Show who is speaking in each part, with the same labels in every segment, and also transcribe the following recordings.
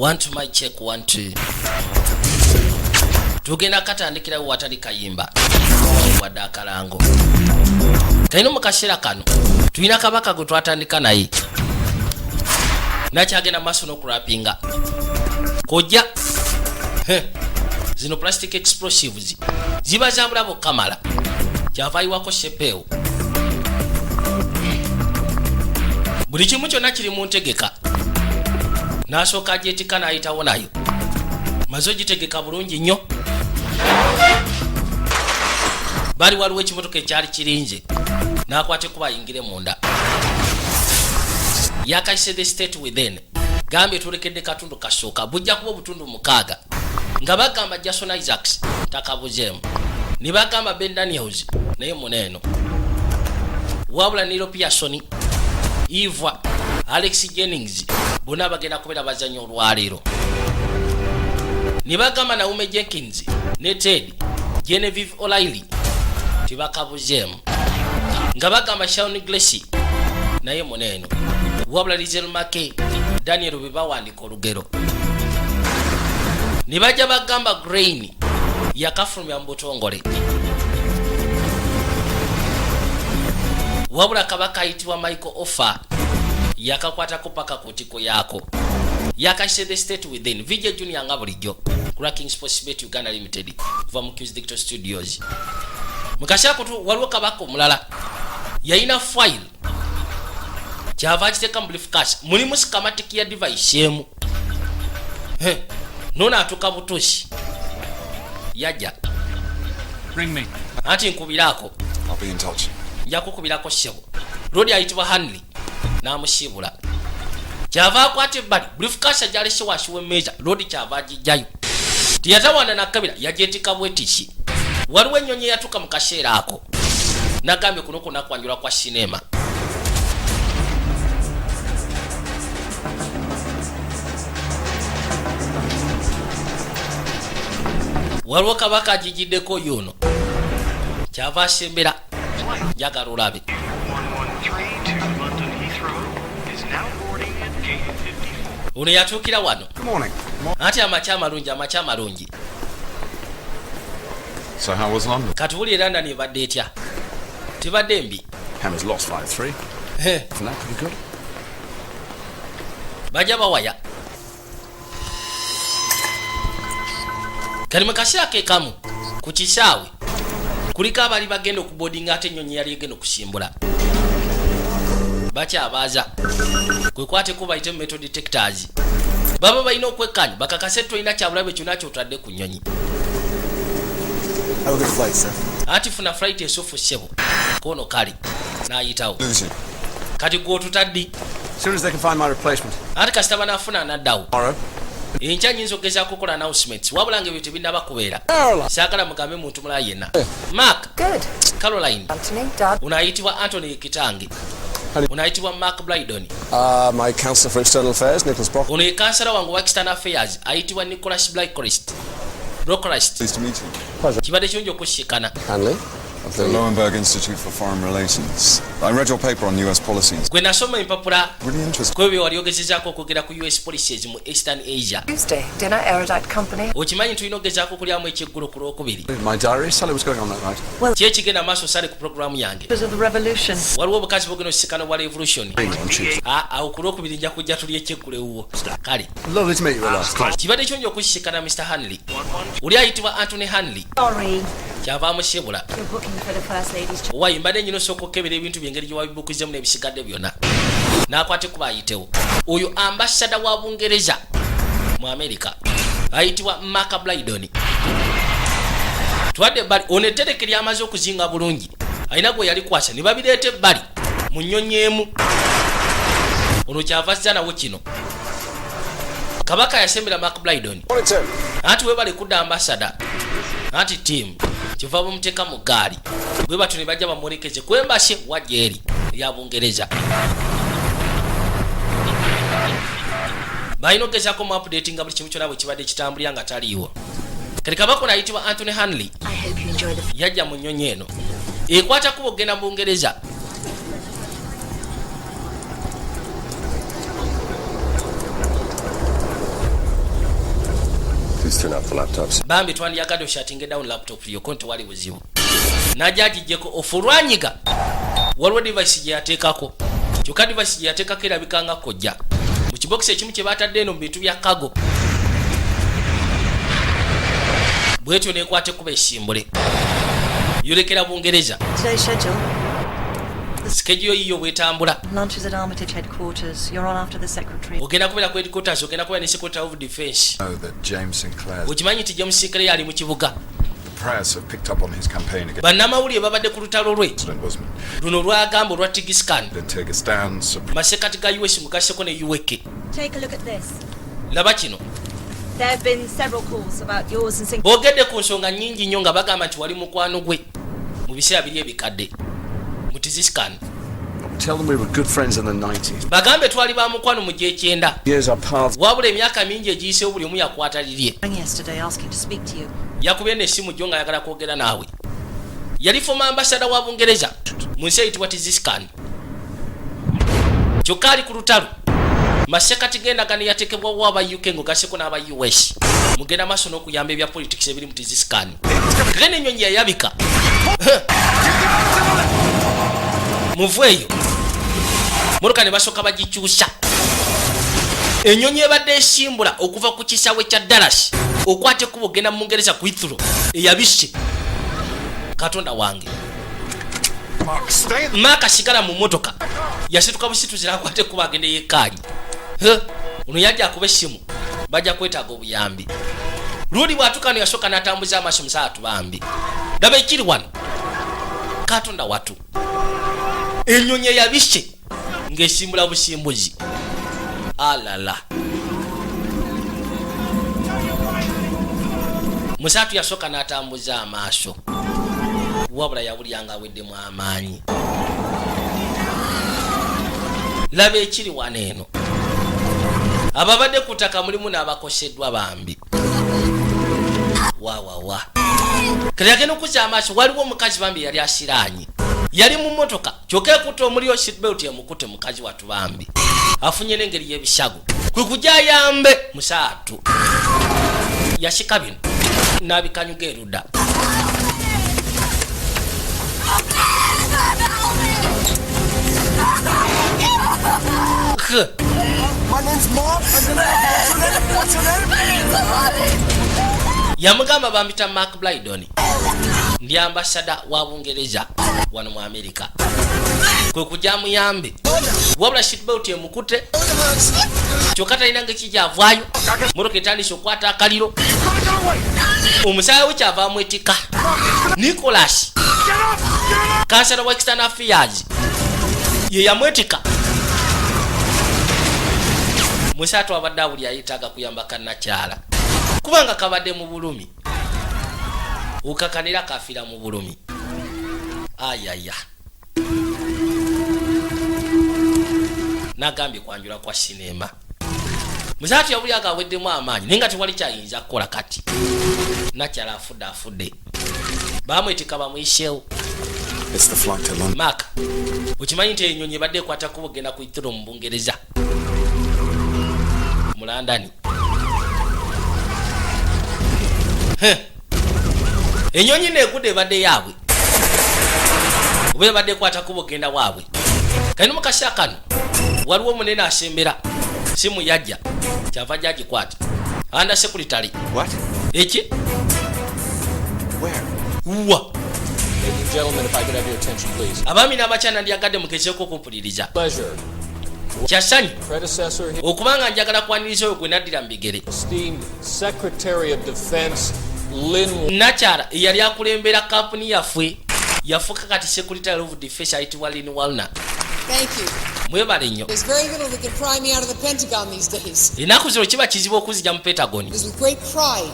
Speaker 1: 1 2 my check 1 2 tugenda katandikira watali kayimba wadde akalango kaino mukashira kano tulina kabaka gwe twatandika naye nakyagenda maaso n'okurapinga kojja zino plastic explosives ziba zambulabo kamala kyavaayiwako shepeewo buli kimu kyonna kiri mu ntegeka n'asooka agyetika n'ayitawo nayo maze ogitegeka bulungi nnyo bali waliwo ekimotoka ekyali kirinze n'akwate kuba ayingire munda yakayise the state within gambye tulekedde katundu kasooka bujja kuba obutundu 6 nga bagamba Jason Isaacs takabuzeemu ne bagamba Ben Daniels naye muneeno wabula Neil Pearson Eva Alex Jennings bonna bagenda kubeera bazannya olwaleero ne bagamba Naume Jenkins ne Ted Genevieve O'Reilly tibakabuzeemu nga bagamba Shawn Gracie naye muneeno wabula Lizel Make Daniel bwe bawandika olugero ne bajja bagamba Grain yakafulumya mu butongole wabula kabaka ayitibwa Michael Offer yakakwatako paka ku ntiko yaako yakayise the state within Vijay Junior nga bulijjo Cracking Sports Bet Uganda Limited kuva mu Q's Digital Studios mukashako waliwo kabaka omulala yayina file kyava kiteka mu briefcase mulimu schematic ya device emu nona atuka butoshi yajja
Speaker 2: ring me
Speaker 1: ati nkubirako
Speaker 3: I'll be in touch.
Speaker 1: njakukubirako shebo rodi ayitibwa Henry namushibula kyava akwate bali briefcase jaleshe washiwe meja rodi kyava ajijjayo tiyatawana nakabira yajetika bwetishi waliwo ennyonyi yatuka mu kaseera ako nagambye kuno kunakwanjula kwa sinema waliwo kabaka ajijiddeko yuno kyava asembera njagala olabe ono yatuukira wano ati amakya amalungi
Speaker 3: So how was London?
Speaker 1: katuwulire London ebadde etya tebadde mbi
Speaker 3: Hammers lost 5-3. Isn't that pretty good?
Speaker 1: bajja bawaya kali mu kaseera ke kamu ku kisaawe kuliko abali bagenda okubodinga ate ennyonyi yali egenda okusimbula bakyabaaza kwekwateko bayite mu metal detectors baba balina okwekkanya bakakase tolina kyabulabe kyonna kyotadde ku nnyonyi
Speaker 4: Have a good flight, sir.
Speaker 1: ati funa flight esofu ssebo kono kali n'ayitawo
Speaker 3: Losing.
Speaker 1: kati gwotutaddi
Speaker 4: As soon as they can find my replacement.
Speaker 1: ati kasita banaafuna anaddawo
Speaker 4: Tomorrow.
Speaker 1: enkya nyinza okugezaako okukola announcements wabula nga ebyo tebinaba kubeera saagala mugambe muntu mulala yenna Mark
Speaker 5: Good.
Speaker 1: Caroline
Speaker 5: Anthony, Dad.
Speaker 1: unaayitibwa Anthony Kitange unaayitibwa Mark Brydon
Speaker 4: My counsellor for external affairs, Nicholas Brock.
Speaker 1: ono ye kansala wange wa external affairs ayitibwa Nicholas Brocklist
Speaker 3: Pleased to meet you.
Speaker 1: kibadde kirungi okushikana
Speaker 4: Hanley. Of
Speaker 3: The
Speaker 4: the
Speaker 3: Lowenberg Institute for Foreign Relations. I read your paper on US policies.
Speaker 1: gwe nasoma empapula
Speaker 3: Really interesting.
Speaker 1: kwebyo wali ogezezaako okwogera ku US policies mu Eastern Asia
Speaker 5: Tuesday, dinner, Erudite Company.
Speaker 1: okimanyi tulina okugezaako okulyamu ekyeggulo ku lwokubiri
Speaker 4: my diary. Sally, what's going on that night?
Speaker 1: ki ekigenda maaso sale ku programu yange
Speaker 5: Because of the revolution.
Speaker 1: waliwo obukazi bwogenda okisikano bwa revolution
Speaker 4: On Tuesday.
Speaker 1: awo ku lwokubiri nja kujja tuli ekyeggulo ewuwo kale
Speaker 4: Lovely to meet you at last.
Speaker 1: kibadde kirungi okukisikana Mr. Hanley oli ayitibwa Anthony Hanley
Speaker 5: Sorry,
Speaker 1: kyavaamu shebula
Speaker 5: you're booking for the First Lady's trip.
Speaker 1: wayi mbadde nyina osooka okukebera ebintu byengeri gye wabibukizemu n'ebisigadde byonna n'akwate kuba ayitewo oyo ambasada wa Bungereza mu America ayitibwa Mark Brydon twadde ebbali ono ettereke lyamaze okuzinga bulungi alina gwe yali kwasa ne babireeta ebbali mu nnyonyi emu ono kyava zza nawo kino kabaka yasembera Mark Brydon anti webale kudda ambasada anti tiimu kiva bamuteeka mu gaali bwe batyo ne bajja bamwolekeze kwembashe wajja eri erya Bungereza balina okugezaako mu update nga buli kimu kyonna bwe kibadde kitambulira nga taliiwo kati kabaka ono ayitibwa Anthony Hanley
Speaker 5: I hope you enjoy the
Speaker 1: yajja mu nnyonyi eno ekwata kuba okugenda mu Bungereza
Speaker 4: turn off the laptops.
Speaker 1: Bambi twandiyagadde oshatinge down laptop yo konti wali buzibu. Najja agijjeko ofulwanyiga. Waliwo device gye yateekako. Kyokka device gye yateekako erabika nga kojja. Mu kibox ekimu kye baatadde eno mu bintu bya kago. Bwetyo neekwate kuba esimbule. Yolekera Bungereza.
Speaker 5: Today's schedule.
Speaker 1: Schedule yiyo bwetambula.
Speaker 5: Lunches at Armitage headquarters. You're on after the secretary.
Speaker 1: Ogenda kubeera ku headquarters, ogenda kubeera ne secretary of defense.
Speaker 3: know that James Sinclair.
Speaker 1: Okimanyi nti James Sinclair ali mu kibuga.
Speaker 3: The press have picked up on his campaign against
Speaker 1: Bannamawulire babadde ku lutalo lwe.
Speaker 3: President Bosman.
Speaker 1: Luno lwagamba olwa Tigiscan.
Speaker 3: Then take a stand.
Speaker 1: Masekati ga US mugaseko ne UWEK.
Speaker 6: Take a look at this.
Speaker 1: Laba kino.
Speaker 6: There have been several calls about yours and
Speaker 1: Boogedde ku nsonga nnyingi nnyo nga bagamba nti wali mukwano gwe mu biseera biri ebikadde. Mu Tigiscan.
Speaker 4: Tell them we were good friends in the 90s.
Speaker 1: Bagambe twali ba mukwano mu gy'ekyenda.
Speaker 4: Years our paths.
Speaker 1: Wabula emyaka mingi egiyiseewo buli omu yakwata lirye.
Speaker 5: Yesterday asking to speak to you.
Speaker 1: Yakubye n'essimu jjo nga ayagala kwogera naawe. Yali former ambassador wa Bungereza mu nsi eyitibwa Tigiscan. Kyokka ali ku lutalo. Masekati gendagano yateekebwawo aba UK ng'ogasseko n'aba US. Mugenda maaso n'okuyamba ebya politics ebiri mu Tigiscan. Gene ennyonyi yayabika. Muveeyo. Muluka ne basooka bagikyusa. Ennyonyi ebadde esimbula okuva ku kisaawe kya Dallas okwate kuba ogenda mu Bungereza ku Heathrow eyabisse. Katonda wange. Mark sigala mu motoka. Yasituka busituzi n'akwate kuba agende yeekaanyi. Ono yajja akuba essimu. Bajja kwetaaga obuyambi. Luli bw'atuukano yasooka n'atambuza amaaso musaatu bambi. Daba ekiri wano. Katonda watu. Ennyonyi eyabisse ng'esimbula busimbuzi. Alala. Musaatu yasooka n'atambuza amaaso. Wabula yawulyanga aweddemu amaanyi. Laba ekiri wano eno. Ababadde ku ttaka mulimu n'abakoseddwa bambi. Wa. Kale yagenda okuzza amaaso waliwo omukazi bambi yali asiraanye. Yali mu motoka kyokka ekutte omuliro seatbelt yamukute mukazi watu bambi. Afunye n'engeri y'ebisago. Kwe kujja ayambe musaatu. Yashika bino n'abikanyuga erudda.
Speaker 4: My name's Mark. What's your name?
Speaker 1: Yamugamba bambita Mark Blydon. Ndi ambassador wa Bungereza wano mu America. Kwe kujja muyambe. Wabula seatbelt emukute. Kyokka talina ng'ekijja avaayo. Motoka etandise okwata akaliro. Omusaawe we kyava amwetika. Nicholas. Councillor wa External Affairs. Ye yamwetika. Musaatu abadde awulira yeetaaga kuyamba kannakyala. Kubanga kabadde mu bulumi. Ukakanira kafiira mu bulumi. Ayaya. Nagambye kwanjula kwa sinema. Musaatu yawulira agaweddemu amaanyi naye nga tewali kyayinza kukola kati. Nakyala afudde. Bamwetika bamuyiseewo.
Speaker 3: It's the flight to London.
Speaker 1: Mark. Ukimanyi nti ennyonyi ebadde ekwata kuba ogenda ku Heathrow mu Bungereza. Mu London. Ennyonyi neegudde ebadde yaabwe. Oba ebadde ekwata kuba ogenda waabwe. Kali mu kaseera kano waliwo omunene asembera. Simu yajja. Kyava gyagikwata. Under secretary.
Speaker 4: What?
Speaker 1: Eki?
Speaker 4: Where?
Speaker 1: Wa.
Speaker 2: Ladies and gentlemen, if I could have your attention, please.
Speaker 1: Abaami n'abakyala ndyagadde mukezeeko okumpuliriza.
Speaker 2: Pleasure.
Speaker 1: Kyasanyu
Speaker 2: Predecessor here,
Speaker 1: okubanga njagala kwaniriza oyo gwe naddira mu bigere.
Speaker 2: esteemed Secretary of Defense Lynn.
Speaker 1: Nakyala eyali akulembera kampuni yaffe yafuuka kati Secretary of Defense ayitibwa Lynn Walner.
Speaker 7: Thank you.
Speaker 1: Mwebale nnyo.
Speaker 7: There's very little that can pry me out of the Pentagon these days.
Speaker 1: Ennaku zino kiba kizibu okuzija mu Pentagon.
Speaker 7: It is with great pride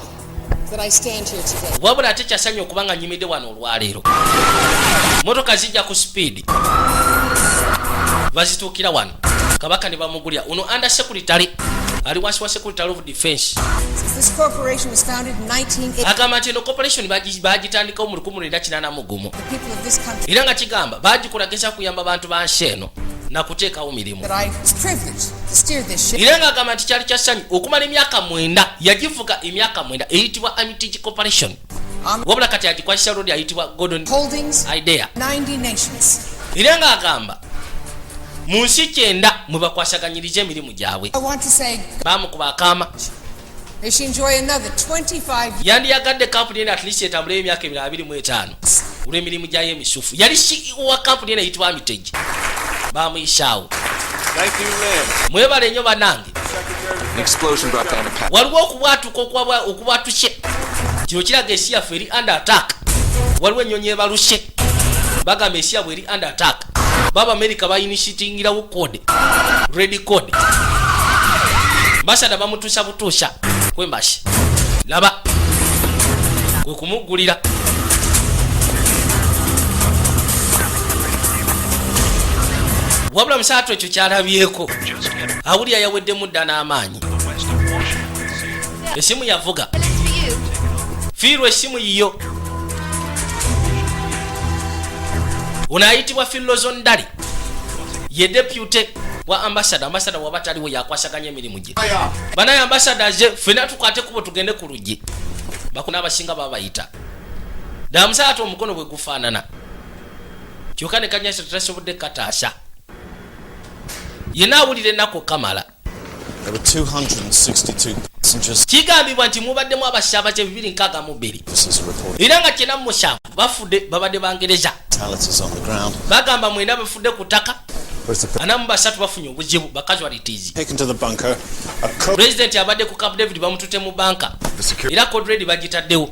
Speaker 7: that I stand here today.
Speaker 1: Wabula ate kyasanyu okubanga nyimidde wano olwaleero. Motoka zijja ku speed. Bazituukira wano. Kabaka ne bamugulya. Uno under secretary ali wansi wa Secretary of Defense.
Speaker 7: Since this corporation was founded in 1980,
Speaker 1: Agamba nti eno corporation bagitandikawo mu 1981.
Speaker 7: the people of this country
Speaker 1: Era nga kigamba bagikolageza kuyamba bantu ba nsi eno na kuteekawo mirimu.
Speaker 7: that I was privileged to steer this ship.
Speaker 1: Era ng'agamba nti kyali kyasanyu okumala emyaka 9 yagivuga emyaka 9 eyitibwa Armitage Corporation wabula kati agikwasisa road ayitibwa Gordon
Speaker 7: Holdings,
Speaker 1: Idea
Speaker 7: 90 nations.
Speaker 1: era ng'agamba mu nsi 9 mwe bakwasaganyiriza emirimu gyabwe
Speaker 7: I want to say,
Speaker 1: bamukuba akaama
Speaker 7: may she enjoy another 25 years.
Speaker 1: yandiyagadde kampuni eno at least etambule emyaka 25 olw'emirimu gyayo emisufu yali CEO wa kampuni eno eyitibwa Armitage bamuyisaawo.
Speaker 4: Thank you, Lynn.
Speaker 1: Mwebale nnyo bannange.
Speaker 4: An explosion brought down a pack.
Speaker 1: Waliwo okubwatuka okubwatushe kino kiraga ensi yaffe eri under attack. Waliwo ennyonyi ebaluse bagamba ensi yabwe eri under attack. Baba America bayinishitingirawo code ready code basada bamutuusa butuusa kwembashi laba kwe kumugulira wabula musaato ekyo kyalabyeko awulira yaweddemu dda n'amaanyi esimu yavuga fiirwa esimu yiyo unayitibwa Philozon Dali ye deputy wa ambassador waba taliwo yakwasaganya emirimu gye banaye ambassador ze fena tukwate kubo tugende ku luggi bakuna abasinga babayita damusaato omukono bwe gufaanana kyokka ne kanyasa tutasobodde kataasa yena awulire ennaku kamala.
Speaker 8: There were 262 passengers.
Speaker 1: Kigambibwa nti mubaddemu abasaabaze 262
Speaker 8: This is a report.
Speaker 1: era nga 97 bafudde babadde Bangereza.
Speaker 8: Fatalities on the ground.
Speaker 1: Bagamba mwenda bafudde ku ttaka anamu basatu bafunye obuzibu ba casualties.
Speaker 8: Taken to the bunker.
Speaker 1: President abadde ku Camp David bamutute mu banka era code red bagitaddewo.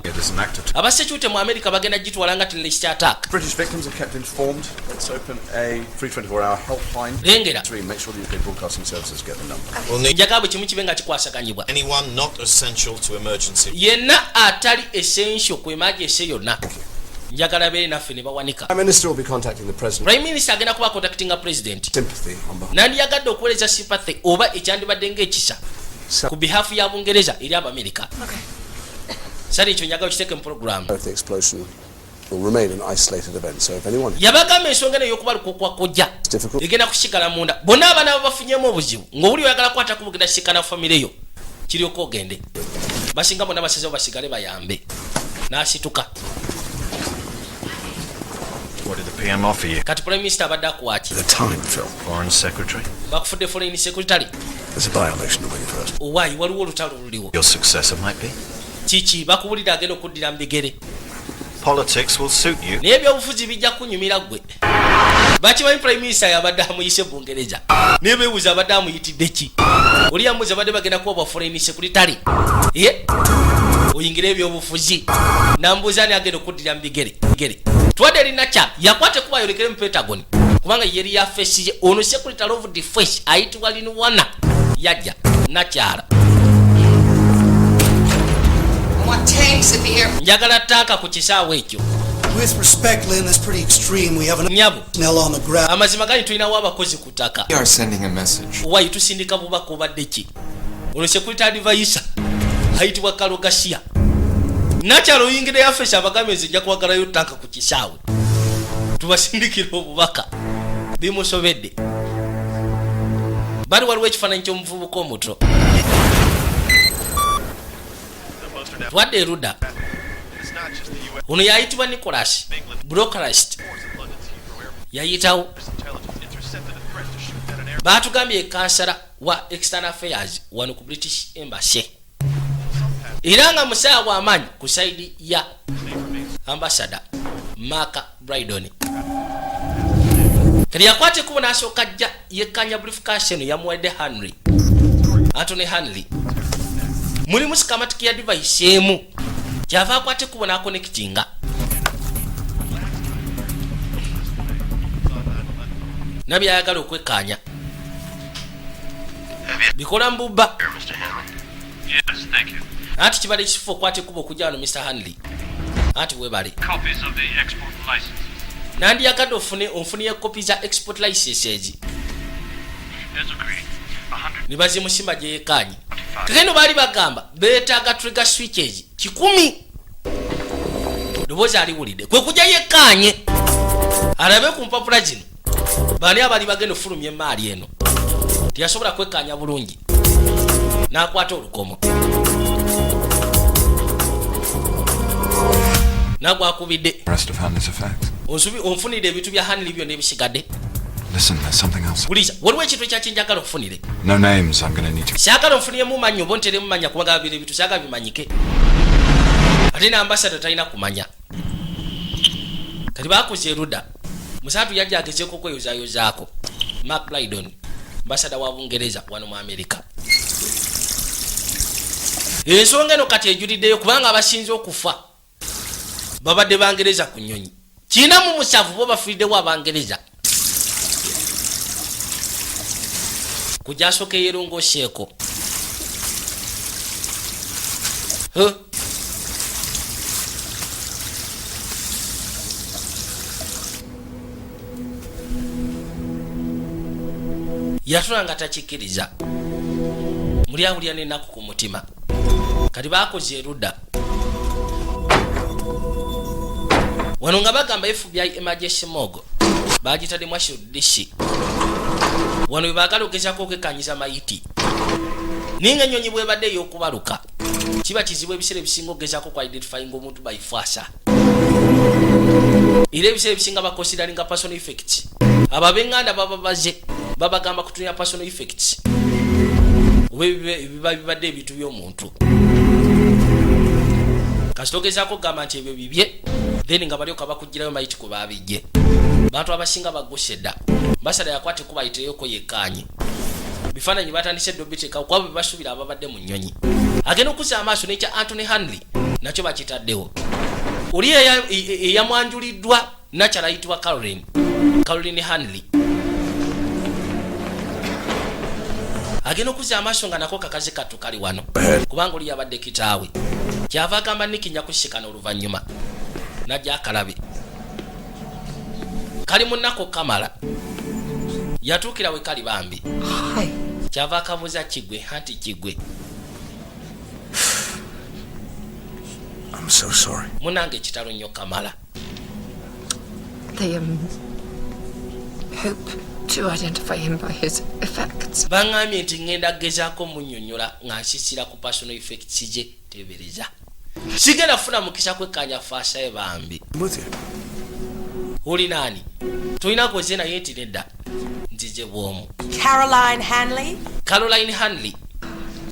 Speaker 1: Abasecurity mu America bagenda gitwala nga terrorist attack.
Speaker 4: British victims are kept informed. Let's open a free 24-hour helpline.
Speaker 1: Lengera.
Speaker 4: Make sure the UK broadcasting services get the number.
Speaker 8: We'll need
Speaker 1: Njagala kimu kibe nga kikwasaganyibwa.
Speaker 8: anyone not essential to emergency.
Speaker 1: Yenna atali essential ku emergency yonna. Njagala beere naffe ne bawanika.
Speaker 4: Prime Minister will be contacting the President.
Speaker 1: Prime Minister agenda kuba contacting a president.
Speaker 4: Sympathy on behalf.
Speaker 1: Nandiyagadde okuweereza sympathy oba ekyandibadde ng'ekisa ku behalf ya Bungereza eri Abamerika. Sari ekyo njagala kiteeke mu program.
Speaker 4: The explosion will remain an isolated event, so if anyone
Speaker 1: Yabagamba ensonga eno y'okubaluka okwakojja egenda kusigala munda. Bonna abaana babafunyeemu obuzibu ng'owuli oyagala kukwata kubugenda kisikana famire yo kiryoka ogende. Basinga bonna basazewo basigale bayambe. N'asituka.
Speaker 8: What did the PM offer you?
Speaker 1: Kati Prime Minister abadde akuwaaki.
Speaker 4: the time, Phil.
Speaker 8: Foreign Secretary.
Speaker 1: Bakufudde foreign secretary.
Speaker 4: There's a by-election to win first.
Speaker 1: Owaayi waliwo olutalo oluliwo.
Speaker 8: Your successor might be.
Speaker 1: Kiki bakubulira agenda okuddira mu bigere.
Speaker 8: Politics will suit you.
Speaker 1: Naye ebyobufuzi bijja kunyumira gwe. Bakimanyi Prime Minister yabadde amuyise Bungereza. Naye beebuuza abadde amuyitidde ki? Oli yamubuuza abadde bagenda kuwa foreign secretary. Oyingira ebyobufuzi. Nambuuza ani agenda okuddira mu bigere. Twadde eri Nakyala yakwate kuba yolekere mu Pentagon kubanga yeri ya face ye ono secretary of defense ayitibwa Linwana yajja Nakyala.
Speaker 7: Want tanks at the airport.
Speaker 1: Njagala ttaaka ku kisaawe ekyo.
Speaker 9: With respect, Lynn, that's pretty extreme. We have an
Speaker 1: Nyabo
Speaker 9: smell on the ground.
Speaker 1: amazima gali tulinawo abakozi ku ttaka.
Speaker 3: We are sending a message.
Speaker 1: Owayi tusindika bubaka obadde ki? Ono secretary advisor ayitibwa Kalogashia. Nakyala oyingire yaffe abagambe nzija kuwagalayo ttaaka ku kisaawe. Tubasindikira obubaka. Bimusobedde. Bali waliwo ekifaananyi ky'omuvubuka omuto. Twadde erudda. Ono yayitibwa Nicholas Brocklehurst. Yayitawo. Baatugambye kansala wa external affairs wano ku British Embassy. Era nga musaawa amaanyi ku saidi ya ambassador Mark Brydon. Kali yakwate kubo n'asooka ajja yekkanya briefcase eno yamuwadde Anthony Henry. Mulimu sikamatiki ya device emu. Kyava akwate kubo n'akonectinga. Nabi ayagala okwekkaanya. Bikola mbubba.
Speaker 10: Yes, thank you.
Speaker 1: Ati kibale kifo kwate kubo kujja wano Mr. Henry. Ati webale.
Speaker 10: Copies of the export licenses.
Speaker 1: Nandi yakadde onfuniye kopi za export licenses.
Speaker 10: As agreed. 100.
Speaker 1: Nibazimusimba gye yeekanye. Kagendo baali bagamba beetaaga trigger switches 10. Ddoboozi aliwulidde kwe kujja yeekanye alabe ku mpapula zino. Bani abali bagenda ofulumya emaali eno. teyasobola kwekkaanya bulungi n'akwata olukomo nagwakubidde onfunire ebintu bya Hanley byonna ebisigadde.
Speaker 3: Listen, there's something else.
Speaker 1: Buliza, waliwo ekintu ekyakyenjagala ofunire.
Speaker 3: No names, I'm gonna need to.
Speaker 1: Syagala onfuniremu manyi oba onteremu manya kubanga bino ebintu syagala bimanyike. Ate n'ambasada talina kumanya. Kati baakoze eruda. Musatu yajja agezeeko okweyozaayozaako. Mark Lydon, ambasada wa Bungereza wano mu Amerika. Ensonga eno kati ejuliddeyo kubanga abasinze okufa babadde Bangereza ku nnyonyi. Kiina mu musavu bo bafiriddewo Abangereza. Kujasoke yerongoseko. Yatulanga takikiriza. Muli awulya n'ennaku ku mutima. Kati baakoze erudda. Wano nga bagamba FBI emergency mogo bagitadde mu Washington DC. Wano baagala ogezaako okwekanyiza mayiti. Ninga ennyonyi bwebadde ey'okubaluka kiba kizibu ebiseera ebisinga ogezaako ku identifying omuntu by fasa. Era ebiseera ebisinga bakonsideringa personal effects. Ababenganda bababaze babagamba kutumya personal effects oba ebiba bibadde ebintu by'omuntu. Kasita ogezaako okugamba nti ebyo bibye then nga balyoka bakugirayo mayiti ku baabijje. Bantu abasinga bagose dda. Mbasada yakwate kuba ayiteyoko yekkaanye. Bifaananyi batandise ddo biteeka kwabo basuubira ababadde mu nnyonyi. Agenda okuza amaaso n'ekya Anthony Hanley nakyo bakitaddewo. Oli eyamwanjuliddwa nakyala ayitibwa Caroline Hanley. Agenda okuza amaaso nga nako kakazi kattu kali wano kubanga oli yabadde kitaawe. Kyava agamba nikinya kushikana oluvannyuma najja akalabe. Kali munnako Kamala yatuukira we kali bambi. Kyava akabuuza Kigwe anti Kigwe.
Speaker 3: I'm so sorry.
Speaker 1: Munange kitalo nnyo Kamala.
Speaker 11: They hope to identify him by his effects.
Speaker 1: Bangambye nti ngenda gezaako munnyonnyola nga nsisira ku personal effects gye tebereza. Sigenda funa mukisa kwekkaanya faasa ye bambi. Oli nani? Tulina koze naye nti nedda nzije bwomu. Caroline Hanley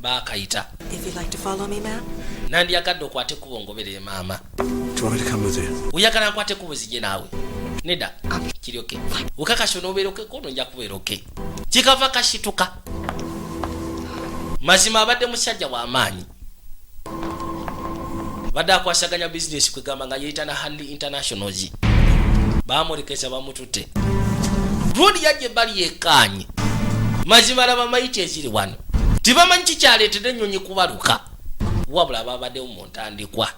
Speaker 1: baakayita.
Speaker 5: If you'd like to follow me, ma'am.
Speaker 1: Nandiyagadde okwate kubo ngoberere maama.
Speaker 3: Do you want me to come with you?
Speaker 1: Oyagala nkwate kubo zijje naawe. Nedda kiryoke. Ukakasho n'obeeroke kono nja kubeeroke. Kikava kashituka. Mazima abadde musajja w'amaanyi. Badde akwasaganya business kwegamba nga yeeyita na Hanley Internationals. Baamulekeza bamutute. Rodi yajje bali yekkaanye. Mazima laba mayiti eziri wano. Tibamanyi kikyaleetedde ennyonyi kubaluka. Wabula babaddewo mu ntandikwa.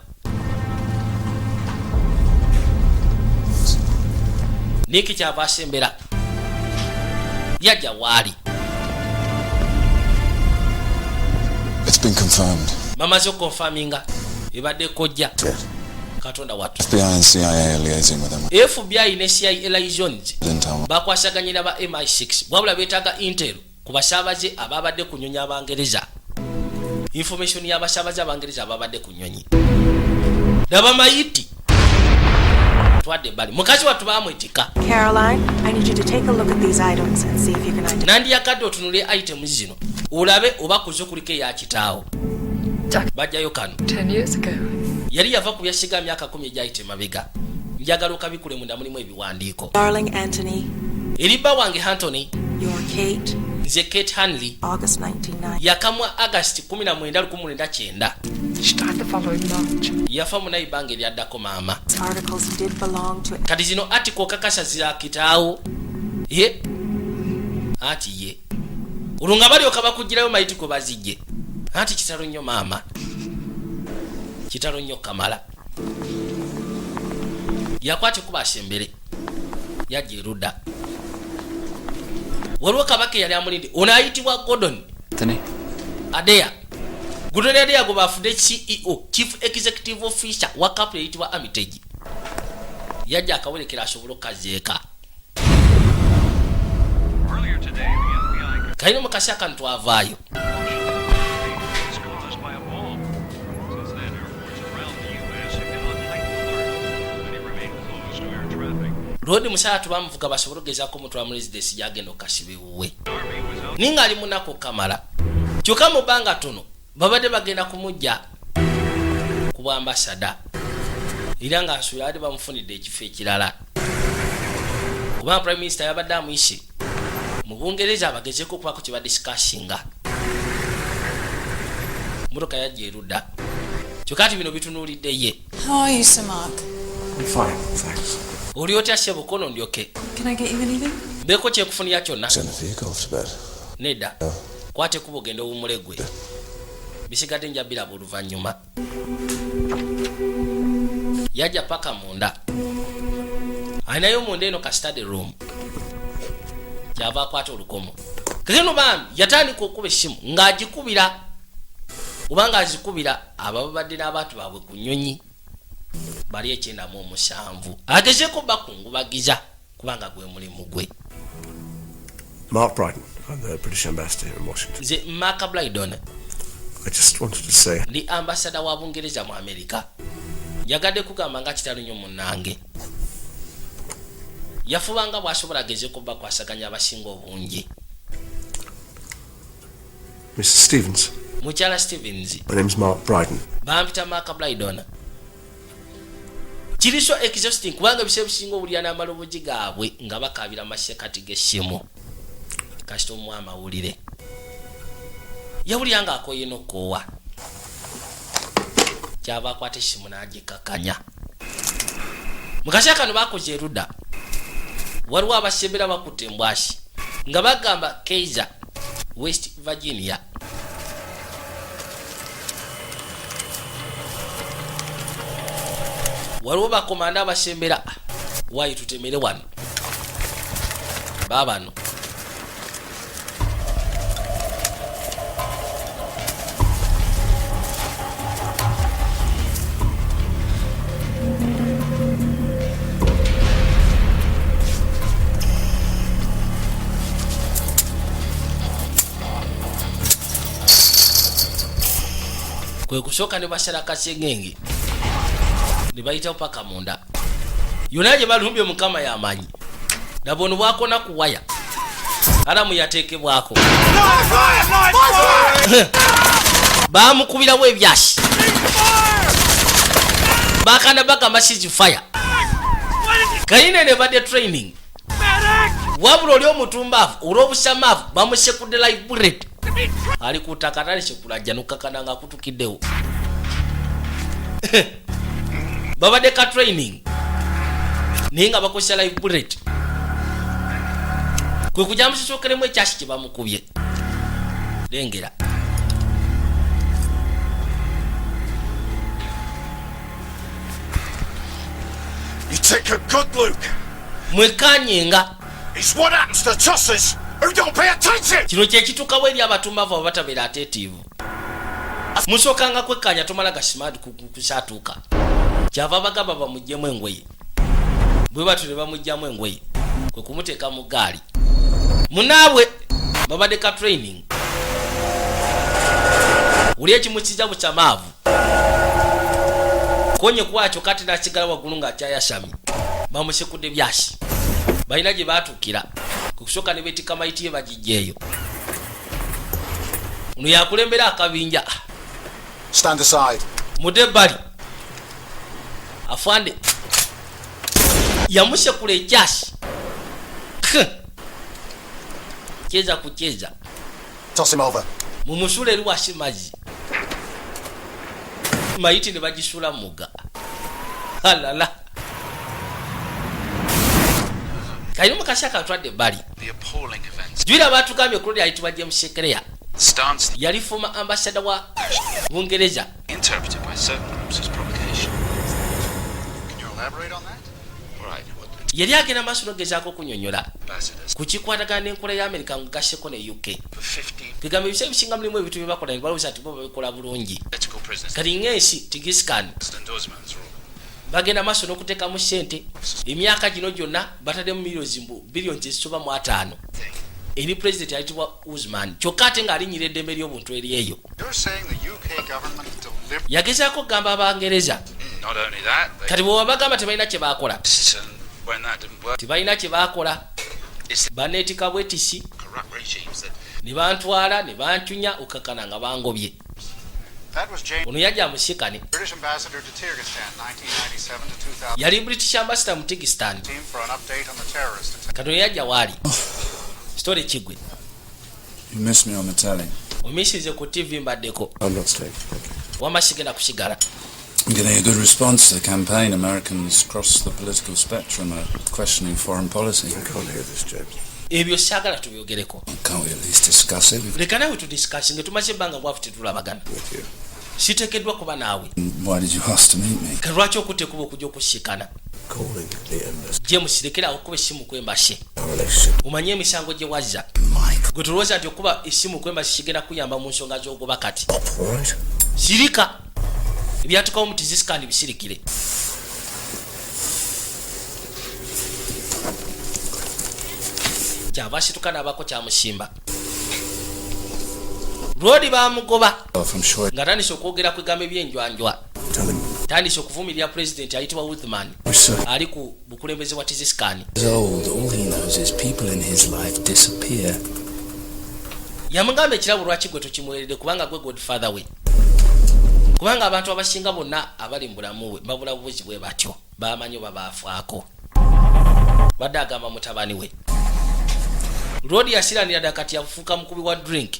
Speaker 1: Niki kyava asembera. Yajja waali.
Speaker 3: It's been confirmed.
Speaker 1: Bamaze okukonfaminga. Ebadde kojja. Katonda watu.
Speaker 3: FBI and CIA liaising with them.
Speaker 1: FBI ne CIA liaisons bakwasaganyira ba MI6 wabula beetaaga intel ku basaabaze ababadde ku nnyonyi Abangereza. Information y'abasaabaze Abangereza ababadde ku nnyonyi. Daba mayiti. Twadde bali. Mukazi watu baamwetika.
Speaker 5: Caroline, I need you to take a look at these items and see if you can identify.
Speaker 1: Nandi yakadde otunule item zino. Olabe oba kuzo kuliko ya kitaawo. Bajjayo kano.
Speaker 11: 10 years ago.
Speaker 1: Yali yava ku byasiga myaka 10 egyayite mabega. Njagala okabikule munda mulimu ebiwandiiko.
Speaker 5: Darling Anthony.
Speaker 1: Eriba wange Anthony.
Speaker 5: Your Kate.
Speaker 1: Nze Kate Hanley.
Speaker 5: August 1990.
Speaker 1: Yakamwa August 1999.
Speaker 11: She died the following March.
Speaker 1: Yafa mu nayibange lyaddako maama.
Speaker 5: Articles did belong to.
Speaker 1: Kati zino article kakasa zira kitaawo. Ye. Ati ye. Olunga bali okabakugirayo mayiti ko bazijje. Ati kitalo nnyo maama. Kitalo nnyo Kamala. Yakwate kuba asembere. Yajja erudda. Waliwo kabaka yali amulindi. Ono ayitibwa Gordon. Adeya. Gordon Adeya gwe bafudde CEO, Chief Executive Officer wa company eyitibwa Armitage. Yajja akawerekera asobole okazeeka. kaino mukasi akantu twavaayo.
Speaker 10: It's caused by a bomb. Since then, airports around the U.S. have been on heightened alert. Many remain closed to air traffic.
Speaker 1: Rodi musatu bamuvuga basobole okugezaako omutwe wa residence gyagenda okukasiba ewuwe. Ninga ali munako kamala. Kyokka mu bbanga tono babadde bagenda kumujja ku bwambasada. Era nga asuula ate bamufunidde ekifo ekirala. Kuba Prime Minister yabadde amuyise mu Bungereza abagezeeko okubaako kye badisikasinga. Mutoka yajja erudda. Kyokka ati bino bitunuulidde ye.
Speaker 7: How are you, Sir Mark?
Speaker 4: I'm fine, thanks.
Speaker 1: Oli otya ssebo kono ndyoke.
Speaker 7: Can I get you anything?
Speaker 1: Mbeeko kyekufunira kyonna.
Speaker 4: Jennifer, you go off to bed.
Speaker 1: Nedda. Kwate kuba ogenda owumulegwe. Bisigadde njabiraba oluvannyuma. Yajja paka munda. Ayinayo munda eno ka study room. Kyava akwata olukomo. Kino bambi yatandika okuba essimu ng'agikubira. Kubanga azikubira ababadde n'abantu baabwe ku nnyonyi. Bali 97. Agezeeko bakungubagiza kubanga gwe mulimu gwe.
Speaker 4: Mark Brighton, I'm the British ambassador in Washington.
Speaker 1: Nze Mark Brighton.
Speaker 4: I just wanted to say...
Speaker 1: Ndi ambassador wa Bungereza mu Amerika. Yagadde kugamba nga kitalo nnyo munnange. Yafubanga bw'asobola agezeeko bakwasaganya abasinga obungi.
Speaker 4: Mr. Stevens.
Speaker 1: Mukyala Stevens.
Speaker 4: My name's Mark Brighton.
Speaker 1: Bampita Mark Brighton. Kiriso exhausting kubanga bise bisinga obulya n'amalobozi gaabwe nga bakaabira amasekati g'essimu. Kasita omwama awulire. Yawulira nga akoye n'okoowa. Kyava akwata essimu n'agikakanya. Mu kaseera kano baakoze erudda. Waliwo abasembera bakutte embwashi nga bagamba Kaiser, West Virginia. Waliwo bakomanda abasembera waayi tutemere wano. Baabano. Kwe kusooka ne basala kasengenge ne bayitawo paka munda. Yonna gye balumbye Mukama y'amanyi. Nabono bwakona ku waya. Alamu yateekebwako. Baamukubirawo ebyasi. Bakanda bagamba sci-fi. Kayine ne badde training. Wabula oli omutumbaavu olw'obusamavu bamusekudde live bullet. Ali kutaka tali sekulajja nukakana nga kutukiddewo. Babadde ka training. Ninga bakozesa live bullet. Kwe kujja musookeremu ekyasi kye bamukubye. Lengera.
Speaker 8: You take a good look.
Speaker 1: Mwekanyenga.
Speaker 8: It's what happens to tossers who don't pay attention.
Speaker 1: Kino kye kitukawo eri abatumbavu abatabeera attentive. Musookanga kwekkaanya tomala gasimaadi kusaatuuka. Kyava bagamba bamuggyemu engoye. Bwe batu ne bamugyamu engoye. Kwe kumuteeka mu gaali. Munaabwe babadde ka training. Uli ekimukiza bukyamaavu. Konye kwakyo kati n'asigala waggulu ng'akyayasami. Bamusekudde byasi. Balina gye baatuukira. Kwe kusooka ne beetika mayiti ye bagijjeeyo. Ono yakulembera akabinja.
Speaker 8: Stand aside.
Speaker 1: Mudde ebbali. Afande. Yamusekula ekyasi. Cheza kucheza.
Speaker 8: Toss him over.
Speaker 1: Mumusule eri wasimazi. Mayiti ne bagisula muga. Alala. Kayino mukashaka atwadde bali.
Speaker 10: The appalling events.
Speaker 1: Jwira batu gambye Claudia ayitibwa James Shekerea.
Speaker 10: Stance
Speaker 1: Yali former ambassador wa Bungereza.
Speaker 10: interpreted by certain groups as provocation.
Speaker 8: Can you elaborate on that?
Speaker 10: Right.
Speaker 1: Yali agenda maaso n'ogezaako okunyonnyola
Speaker 10: Ambassadors
Speaker 1: ku kikwatagana n'enkola y'Amerika ngasseko ne UK.
Speaker 10: for 15
Speaker 1: Kigamba ebisa ebisinga mulimu ebitu bye bakola ne balowooza nti bo babikola bulungi.
Speaker 10: political prisoners.
Speaker 1: Kati ng'ensi tigisikani.
Speaker 10: Endorsements rule.
Speaker 1: Bagenda maaso n'okuteekamu ssente emyaka gino gyonna bataddemu millions billions ezisoba mu 5. eri president ayitibwa Usman kyokka ate ng'alinyira eddembe ly'obuntu eri eyo. Yagezaako kugamba Abangereza kati bwe wabagamba tebalina kye baakola tebalina kye baakola baneetika bwetisi ne bantwala ne bancunya okakana nga bangobye. Ono yajja amusikane yali British ambassador mu Kyrgyzstan kati ono yajja waali story kigwe.
Speaker 3: You missed me on the telly.
Speaker 1: Omisize ku TV mbaddeko
Speaker 3: I'll not stay.
Speaker 1: wamasigenda kusigala.
Speaker 3: I'm getting a good response to the campaign. Americans across the political spectrum are questioning foreign policy. I can't hear this, James.
Speaker 1: Ebyo sagala tubyogereko.
Speaker 3: Can't we at least discuss it?
Speaker 1: Leka nawe tudiscussing tumaze banga bwafu tetulabagana. Siteekeddwa kuba naawe.
Speaker 3: Why did you ask to meet me?
Speaker 1: Kalwaki okutte kuba okujja okusikana? James lekera okuba essimu kwembashe. Umanye emisango gye wazza. Gwe tulowooza nti okuba essimu kwembashe kigenda kuyamba mu nsonga z'ogoba kati. Sirika ebyatukawo mu tizisikandi bisirikire. Kyava asitukana abako kyamusimba. Rodi bamugoba nga tandise okwogera ku bigambo ebyenjwanjwa. Tandise okuvumirira president ayitibwa Uthman ali ku bukulembeze bwa tizisikani. Yamugamba ekirabo lwaki gwe tokimuweredde kubanga gwe godfather we. Kubanga abantu abasinga bonna abali mu bulamu bwe babula bubuzi bwe batyo bamanyi babaafaako. Badde agamba mutabani we. Rodi yasiranira ddala kati yafuuka mukubi wa drink.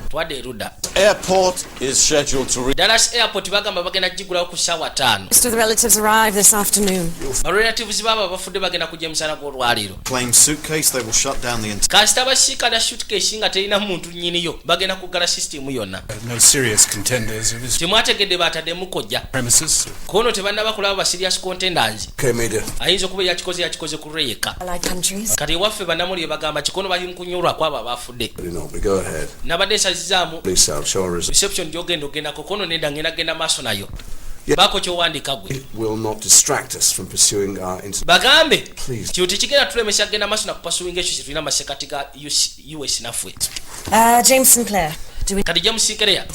Speaker 1: Twadde eruda.
Speaker 8: Airport is scheduled to reach
Speaker 1: Dallas airport bagamba bagenda jigulawo ku ssaawa 5.
Speaker 5: Most of the relatives arrive this afternoon.
Speaker 1: Relatives baba bafudde bagenda kujja emisana gw'olwaliro.
Speaker 8: plain suitcase. They will shut down the entire.
Speaker 1: Kasita basiika na suitcase nga terina muntu nnyiniyo bagenda kuggala system yonna.
Speaker 4: No serious contenders.
Speaker 1: Temwategedde baataddemu kojja.
Speaker 4: Premises.
Speaker 1: Kono tebannaba kulaba ba serious contenders.
Speaker 4: Okay, media.
Speaker 1: Ayinza okuba yakikoze ku reyeka.
Speaker 5: Allied countries.
Speaker 1: Kati waffe bannamuli bagamba kikono bali mu kunyolwa kwabo abafudde.
Speaker 4: Go ahead.
Speaker 1: Nabadde nsazizaamu
Speaker 4: Please, I'll show a
Speaker 1: reception gy'ogenda ogendako kono nedda ngenda maaso nayo. Baako ky'owandiika gwe.
Speaker 4: It will not distract us from pursuing our
Speaker 1: bagambe
Speaker 4: Please.
Speaker 1: kyo tekigenda tulemesa genda maaso na kupasuwinga ekyo kyetulina amasekati ga US naffe.
Speaker 5: James Sinclair.
Speaker 1: Kati James Sinclair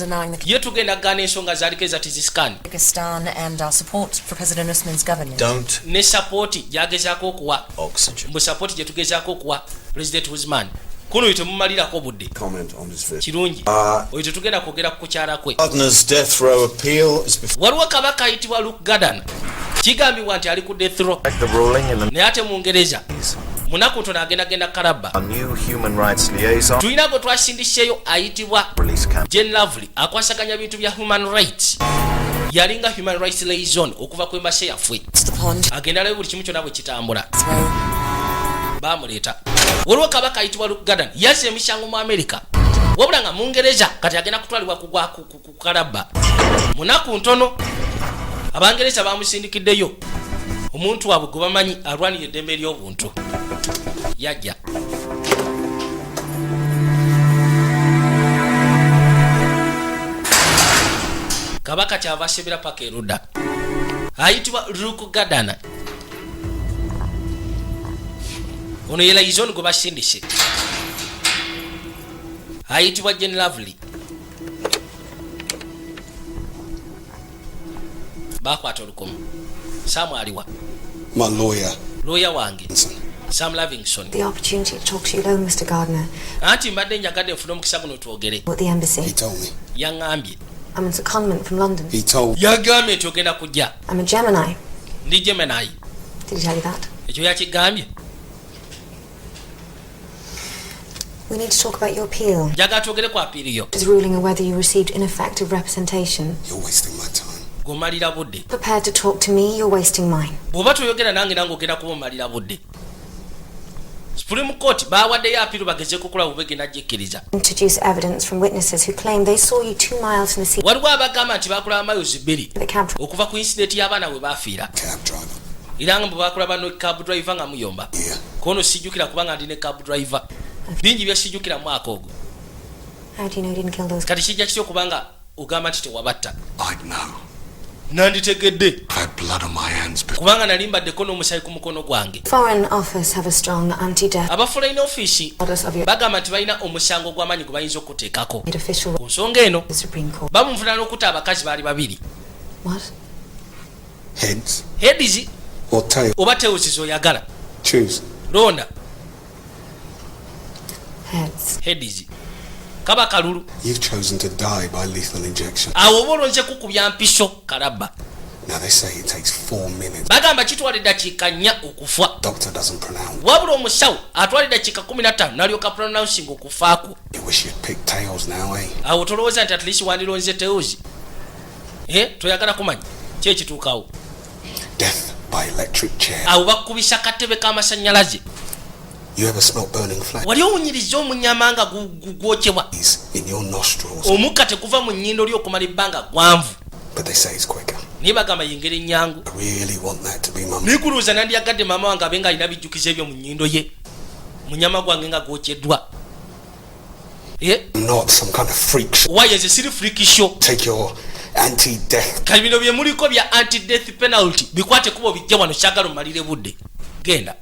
Speaker 1: ye tugenda kugaana ensonga zaaliko eza tizisikani
Speaker 5: Pakistan and our support for President Usman's government.
Speaker 8: Don't
Speaker 1: ne sapoti gyagezaako okuwa
Speaker 8: oxygen.
Speaker 1: mbu sapoti gye tugezaako okuwa President Usman kuno temumalirako budde
Speaker 4: comment on this visit.
Speaker 1: kirungi oyo tetugenda kwogera ku kukyala kwe.
Speaker 8: Gardner's death row appeal is before
Speaker 1: Waliwo kabaka ayitibwa Luke Garden kigambibwa nti ali ku death row
Speaker 8: the ruling in the
Speaker 1: naye ate mu Ngereza munaku ntono agenda kalaba.
Speaker 8: new human rights liaison
Speaker 1: Tulina gwe twasindisseeyo ayitibwa
Speaker 8: release camp.
Speaker 1: Jane Lovely akwasaganya bintu bya human rights yalinga human rights liaison okuva ku embase yaffe agenda layo buli kimu kyonna bwe kitambula bamuleeta. Waliwo kabaka ayitibwa Luke Garden yazza emisango mu America wabula nga mu Ngereza kati agenda kutwalibwa kugwa ku kalaba. Munaku ntono Abangereza bamusindikiddeyo omuntu waabwe gwe bamanyi alwanira eddembe ly'obuntu yajja. Kabaka kyava asebera paka erudda ayitibwa Luke Garden. Ono ye liaison gwe basindise ayitibwa Jane Lovely. Bakwata olukomo. Sam aliwa.
Speaker 9: My lawyer.
Speaker 1: Lawyer wange. Sam Livingston.
Speaker 5: The opportunity to talk to you alone, Mr. Gardner.
Speaker 1: Anti mbadde njagadde nfuna omukisa guno twogere.
Speaker 5: At the embassy.
Speaker 9: He told me.
Speaker 1: Yaŋŋambye.
Speaker 5: I'm a secondment from London.
Speaker 9: He told.
Speaker 1: Yagambye nti ogenda kujja.
Speaker 5: I'm a Gemini.
Speaker 1: Ndi Gemini.
Speaker 5: Did he tell you that?
Speaker 1: Ekyo yakigambye.
Speaker 5: We need to talk about your appeal.
Speaker 1: Njagala twogere ku apiiri yo.
Speaker 5: His ruling on whether you received ineffective representation.
Speaker 9: You're wasting my time.
Speaker 1: Gwomalira budde.
Speaker 5: Prepared to talk to me, you're wasting mine.
Speaker 1: Bw'oba toyogera nange ogenda kuba omalira budde. Supreme Court bawaddeyo apiiru bagezeeko okulaba bwe bagenda gyekkiriza.
Speaker 5: Introduce evidence from witnesses who claim they saw you 2 miles from the scene.
Speaker 1: Waliwo abagamba nti bakulaba miles 2
Speaker 5: The cab
Speaker 1: okuva ku incident y'abaana we baafiira.
Speaker 9: Cab driver.
Speaker 1: Era nga bwe bakulaba no cab driver nga muyomba.
Speaker 9: Yeah.
Speaker 1: Kono sijjukira kubanga ndi ne cab driver. Bingi byasijjukira mu mwaka ogwo.
Speaker 5: How do you know he didn't kill those?
Speaker 1: Kati kijja kityo kubanga ogamba nti tewabatta.
Speaker 9: I know.
Speaker 1: nanditegedde
Speaker 9: I had blood on my hands, but
Speaker 1: kubanga nalimbaddeko n'omusayi ku mukono gwange.
Speaker 5: Foreign Office have a strong anti-death
Speaker 1: aba foreign office
Speaker 5: orders of your
Speaker 1: bagamba nti balina omusango gw'amaanyi gwe bayinza okuteekako
Speaker 5: official
Speaker 1: ku nsonga eno.
Speaker 5: Supreme Court.
Speaker 1: Bamunvuna n'okutta abakazi baali babiri.
Speaker 5: What?
Speaker 9: heads
Speaker 1: Headies
Speaker 9: or tails?
Speaker 1: oba tails z'oyagala.
Speaker 9: Choose.
Speaker 1: Londa.
Speaker 5: Heads.
Speaker 1: Headies kaba kalulu.
Speaker 9: You've chosen to die by lethal injection.
Speaker 1: Awo oba olonze kukubya mpiso kalabba.
Speaker 9: Now they say it takes 4 minutes.
Speaker 1: Bagamba kitwala eddakiika 4 okufa.
Speaker 9: Doctor doesn't pronounce.
Speaker 1: Wabula omusawo atwala eddakiika 15 n'alyoka pronouncing okufaako.
Speaker 9: You wish you'd pick tails now, eh?
Speaker 1: Awo tolowooza nti at least wandironze tails. Toyagala kumanya ki ekituukawo.
Speaker 9: Death by electric chair.
Speaker 1: Awo bakubisa katebe k'amasannyalaze.
Speaker 9: You ever smell burning flesh?
Speaker 1: Wali owunyiriza omunyama nga gwokyebwa.
Speaker 9: In your nostrils.
Speaker 1: Omukka teguva mu nnyindo lyo okumala ebbanga gwanvu.
Speaker 9: But they say it's quicker.
Speaker 1: Naye bagamba yengeri ennyangu.
Speaker 9: I really want that to be my
Speaker 1: Nikuluuza nandiyagadde maama wange abe nga alina bijjukizo ebyo mu nnyindo ye. Munyama gwange nga gwokyeddwa.
Speaker 9: Not some kind of freak show.
Speaker 1: Why is it freak show?
Speaker 9: Take your anti-death.
Speaker 1: Kalibino bye muliko bya anti-death penalty. Bikwate kubo bijja wano kyagala omalire budde. Genda.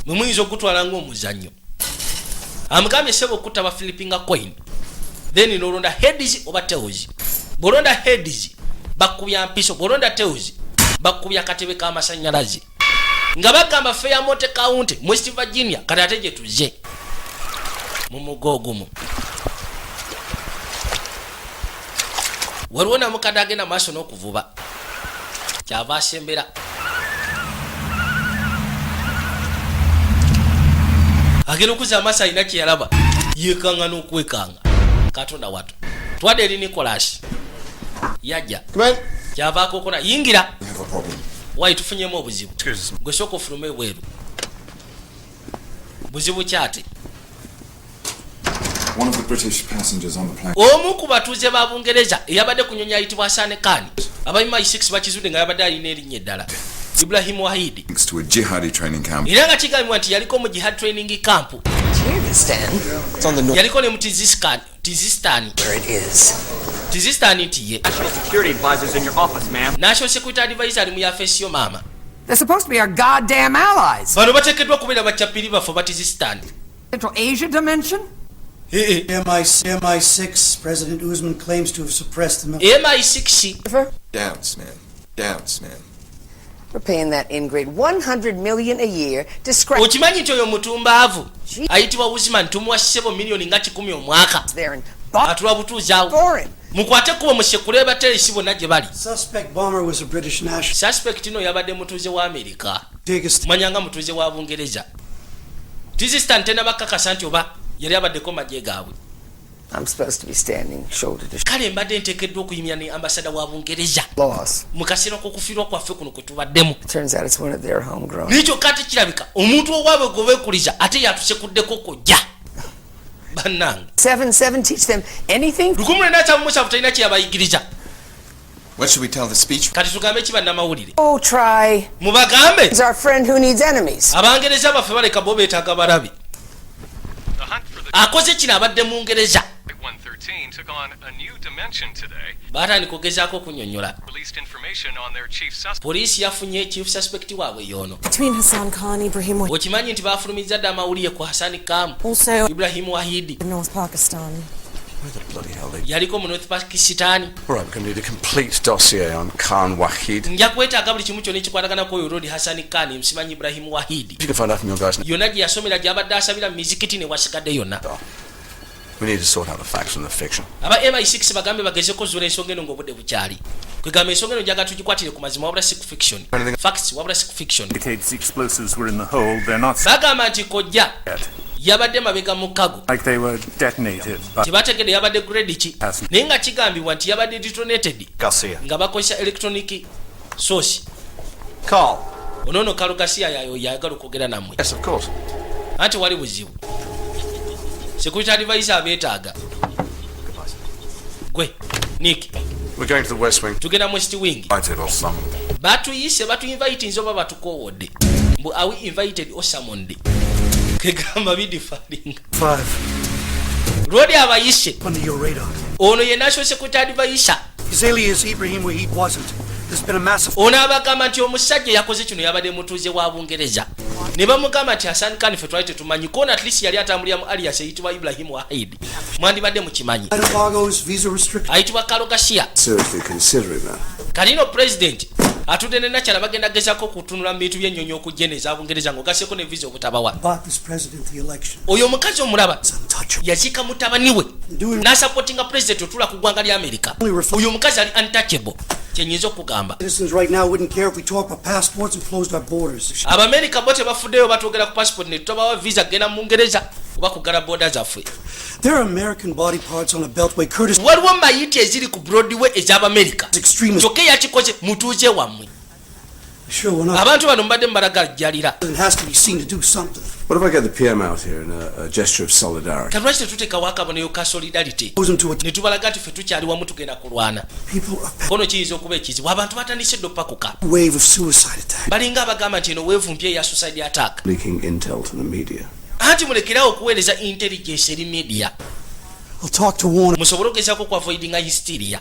Speaker 1: Mumuyinza okutwala ng'omuzannyo. Amugambye sebo okutta ba flippinga coin. Then nolonda heads oba tails. Bolonda heads bakubya mpiso. Bolonda tails bakubya katebe k'amasannyalaze. Nga bagamba Fairmont County, West Virginia, kati ate gye tuzze. Mu mugo ogumu. Waliwo namukadde agenda maaso n'okuvuba. Kyava asembera. Agenda okuza amaaso alina kye yalaba. Yeekanga n'okwekanga. Katonda watu. Twadde eri Nicholas. Yajja. Kyavaako okona. Yingira. Wayi tufunyemu obuzibu. Gwe sooka ofulume ebweru. Buzibu kyate.
Speaker 3: One of the British passengers on the plane.
Speaker 1: Omu ku batuuze ba Bungereza eyabadde ku nnyonyi ayitibwa Hassan Khan. Abayi MI6 bakizudde nga yabadde alina erinnya eddala. Ibrahim Wahidi.
Speaker 3: Thanks to a jihadi training camp.
Speaker 1: Era nga kigambibwa nti yaliko mu jihad training camp.
Speaker 9: It's on the north.
Speaker 1: Yaliko ne mu Tizistan.
Speaker 9: Where it is.
Speaker 1: Tizistan ntiye.
Speaker 12: National security advisors in your office, ma'am.
Speaker 1: National security advisor mu yafeesi yo maama.
Speaker 13: They're supposed to be our goddamn allies.
Speaker 1: Bano bateekeddwa kubeera bakyapiri baffe ba Tizistan.
Speaker 13: Central Asia dimension?
Speaker 14: MI6, President Usman claims to have suppressed the
Speaker 1: MI6.
Speaker 4: Doubts, man. Doubts, man.
Speaker 13: We're paying that ingrate $100 million a year to scratch.
Speaker 1: Okimanyi nti oyo mutumbaavu ayitibwa Usman tumuwa ssebo miliyoni nga 10 omwaka. Atula butuuzi awo. Mukwate kuba musekule bateresi bonna gye bali.
Speaker 14: Suspect bomber was a British national.
Speaker 1: Suspect no yabadde mutuuze wa Amerika. Manyanga mutuuze wa Bungereza. Tizistan tena bakakasa nti oba yali abaddeko magye gaabwe.
Speaker 13: I'm supposed to be standing shoulder to shoulder.
Speaker 1: Kale mbadde nteekeddwa okuyimya ne ambassador wa Bungereza.
Speaker 13: Loss.
Speaker 1: Mu kaseera k'okufiirwa kwaffe kuno kwe tubaddemu.
Speaker 13: Turns out it's one of their homegrown.
Speaker 1: Nikyo kati kirabika omuntu owaabwe gwe beekuliza ate yatusekuddeko kojja. Bannange.
Speaker 13: 7 teach them anything?
Speaker 1: Lukumule n'akyamumusaafu talina kye yabayigiriza.
Speaker 4: What should we tell the speech?
Speaker 1: Kati tugambe ki bannamawulire?
Speaker 13: Oh, try.
Speaker 1: Mubagambe.
Speaker 13: He's our friend who needs enemies.
Speaker 1: Abangereza baffe baleka bo beetaaga balabi. Akoze kino abadde mu Ngereza.
Speaker 10: 113 took on a new dimension today.
Speaker 1: Baatandika okugezaako okunyonnyola.
Speaker 10: Released information on their chief suspect.
Speaker 1: Poliisi yafunye chief suspect waabwe yono.
Speaker 5: Between Hassan Khan, Ibrahim Wahidi.
Speaker 1: Okimanyi nti baafulumizza dda amawulire ku Hassan Khan.
Speaker 5: Also
Speaker 1: Ibrahim Wahidi.
Speaker 5: North Pakistan.
Speaker 4: Where the bloody hell they...
Speaker 1: Yaliko mu North Pakistan.
Speaker 4: All right, we're going to need a complete dossier on Khan Wahid.
Speaker 1: Nja kwetaaga buli kimu kyonna ekikwatagana ku oyo Lord Hassan Khan msimanyi Ibrahim Wahidi.
Speaker 4: If you can find out from your guys.
Speaker 1: Yonna gye yasomera gy'abadde asabira mu mizikiti ne wasigadde yonna.
Speaker 4: We need to sort out the facts from the fiction.
Speaker 1: Aba MI6 bagambe bagezeko zuula ensonga eno ng'obudde bukyali. Kwegamba ensonga eno njagala tugikwatire ku mazima wabula si ku fiction. Facts wabula si ku fiction.
Speaker 15: Explosives were in the hole. They're not.
Speaker 1: Bagamba nti kojja yabadde mabega mu kago.
Speaker 15: Like they were detonated.
Speaker 1: Kibategedde yabadde grade ki. Naye nga kigambibwa nti yabadde detonated.
Speaker 4: Garcia.
Speaker 1: Nga bakozesa electronic source.
Speaker 4: Carl.
Speaker 1: Onono Carl Garcia yayo yagala okwogera nammwe.
Speaker 4: Yes, of course.
Speaker 1: Anti wali buzibu. Security advisor abeetaaga. Gwe, Nick.
Speaker 4: We're going to the West Wing.
Speaker 1: Tugenda mu West Wing.
Speaker 4: Invited or summoned.
Speaker 1: Batuyise invite nzoba batukowodde. Mbu are we invited or summoned? Kegamba bidifalinga.
Speaker 14: 5.
Speaker 1: Rodi abayise.
Speaker 14: Under your radar.
Speaker 1: Ono ye National Security Advisor
Speaker 14: His alias Ibrahim Wahid wasn't. There's been a massive...
Speaker 1: ono abagamba nti omusajja yakoze kino yabadde mutuuze wa Bungereza ne bamugamba nti Hassan Khan ffe twali tetumanyi kona at least yali atambulira mu alias eyitibwa Ibrahim Wahid mwandibadde mukimanyi ayitibwa Kalogashia.
Speaker 4: Seriously considering that.
Speaker 1: Kalino president atudde ne nakyala bagenda gezako kutunula mu bintu by'ennyonyi okujja eza Bungereza ng'ogaseeko ne visa obutabawa. Oyo omukazi omulaba yazika mutabani we n'asupportinga president otula ku ggwanga lya America. Oyo omukazi ali untouchable kyenyinza okugamba. Abamerica bo tebafuddeyo batwogera ku passport ne tutabawa visa genda mu Bungereza oba kugala border zaffe.
Speaker 14: There are American body parts on a beltway Kurdish.
Speaker 1: Waliwo mayiti eziri ku Broadway ez'Abamerica kyokka yakikoze mutuuze wammwe. Abantu bano mbadde mbalagajjalira.
Speaker 4: What if I get the PM out here in a gesture of solidarity?
Speaker 1: Kalwaki tetuteekawo akabonero ka solidarity ne tubalaga nti ffe tukyali wamu tugenda kulwana. Kono kiyinza okuba ekizibu abantu batandise dde opakuka balinga abagamba nti eno weevu mpya eya suicide attack.
Speaker 4: Leaking intel to the media.
Speaker 1: Anti mulekerawo okuweereza intelligence eri media musobole okugezaako ku avoidinga hysteria.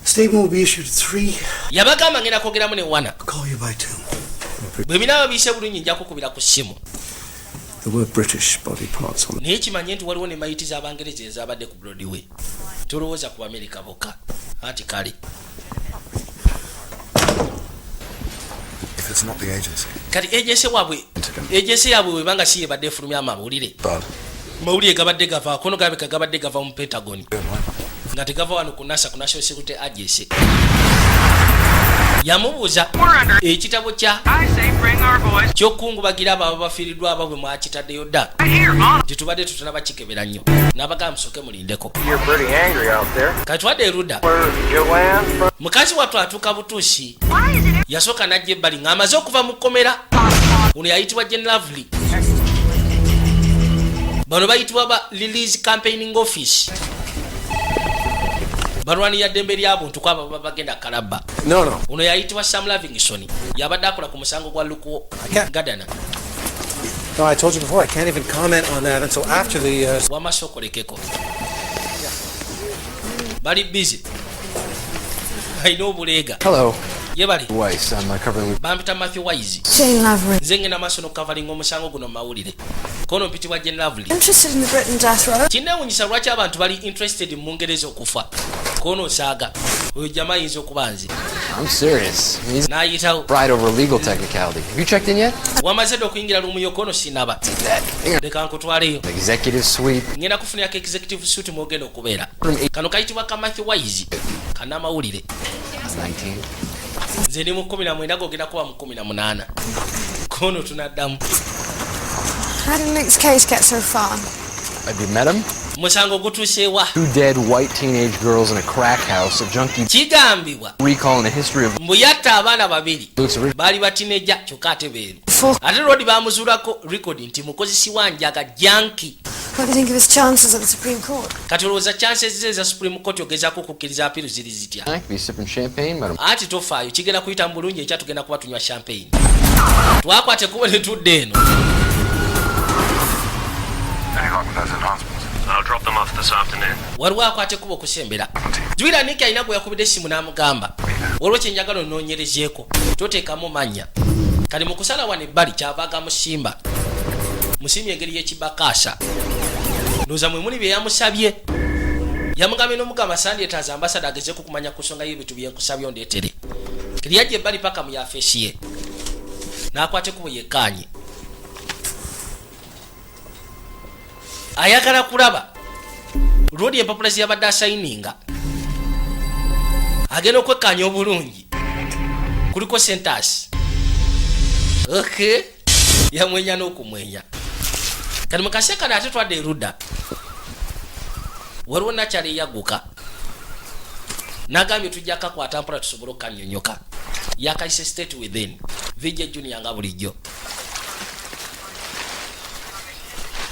Speaker 14: Statement will be issued at 3.
Speaker 1: Yabagamba ngenda kwogeramu ne wana.
Speaker 14: Call you by 2.
Speaker 1: Bwe binaaba biyise bulungi nja kukubira ku ssimu.
Speaker 4: There were British body parts on it.
Speaker 1: Naye kimanye nti waliwo ne mayiti z'Abangereza ezabadde ku Broadway. Tolowooza ku America bokka. Anti kale.
Speaker 8: If it's not the agency.
Speaker 1: Kati agency yaabwe webanga si yebadde efulumya amawulire. Mawulire gabadde gava kono gabeka gabadde gava mu Pentagon. Nga tegava wano ku NASA ku National Security Agency. Yamubuuza ekitabo ky'okukungubagira abo abafiiriddwa abo bwe mwakitaddeyo dda tetubadde tutunaba kikebera nnyo n'abagamba musooke mulindeko. Kati twadde erudda mukazi wattu atuuka butuusi yasooka n'ajja ebbali ng'amaze okuva mu kkomera. Ono yayitibwa General bano bayitibwa ba Release Campaigning Office. Barwani ya ddembe ly'abuntu kwaba bagenda kalaba.
Speaker 4: No.
Speaker 1: Ono yayitibwa Sam Livingston yabadde akola ku musango gwa Luko Gadana.
Speaker 16: No, I told you before, I can't even comment on that until after the...
Speaker 1: Wamasokolekeko. Bali busy. I know bulega.
Speaker 16: Hello.
Speaker 1: Yebali.
Speaker 16: Weiss, I'm covering...
Speaker 1: Bampita Matthew Wise.
Speaker 5: Jane Lavery.
Speaker 1: Nze ngenda maaso n'okukavalinga omusango guno mawulire. Kono mpitibwa Jane Lavery.
Speaker 5: Interested in the Britain death row?
Speaker 1: Kinneewuunyisa lwaki abantu bali interested mu Bungereza okufa. Kono osaaga. Oyo jamaa yinza okuba nze.
Speaker 16: I'm serious. He's
Speaker 1: n'ayitawo.
Speaker 16: right over legal technicality. Have you checked in yet?
Speaker 1: Wamaze dde okuyingira lumu yo kono sinaba. Leka nkutwaleyo.
Speaker 16: Executive suite.
Speaker 1: Ngenda kufunirako executive suite mwogenda okubeera. Kano kayitibwa ka Matthew Wise. Kanamawulire.
Speaker 16: 19.
Speaker 1: Nze ndi mu 19 gogenda kuba mu 18. Kono tunaddamu.
Speaker 5: How did Luke's case get so far?
Speaker 16: Have you met him?
Speaker 1: Musango gutuusewa.
Speaker 16: 2 dead white teenage girls in a crack house, a junkie
Speaker 1: kigambibwa
Speaker 16: recall in the history of
Speaker 1: mbu yatta abaana babiri baali batineja kyokka ate beeru ate lodi bamuzuulako rekodi nti mukozesi wanjaga janki.
Speaker 5: What do you think of his chances at the Supreme Court?
Speaker 1: Kati olowooza chances ze za Supreme Court ogezaako okukkiriza apiiru ziri zitya?
Speaker 16: be sipping champagne, but
Speaker 1: ati tofaayo kigenda kuyita mu bulungi ekya tugenda kuba tunywa champagne. Twakwate kuba ne tudde eno.
Speaker 10: I'll drop them off this afternoon.
Speaker 1: Waliwo akwate kuba okusembera. Jwira Nick alina gwe yakubidde essimu n'amugamba waliwo kyenjagala onoonyerezeeko toteekamu mannya. Kali mu kusala wano ebbali kyavaaga musimba. Musimye engeri y'ekibakaasa. Ndowooza mwe muli bye yamusabye. Yamugambye n'omugamba Sanders ambasada agezeeko kumanya ku nsonga y'ebintu bye nkusabye ondeetere. Kiri yajja ebbali paka mu yafeesi ye. N'akwate kubo yekkaanye. Ayagala kulaba lodi empapula ziyabadde asayininga agenda okwekkaanya obulungi kuliko sentasi. Okay, yamwenya n'okumwenya. Kati mukase kano ate twadde erudda waliwo nakyala eyagguka n'agambye tujja kakwata mpola tusobole okukanyonyoka. Yakayise state within vijja junior nga bulijjo.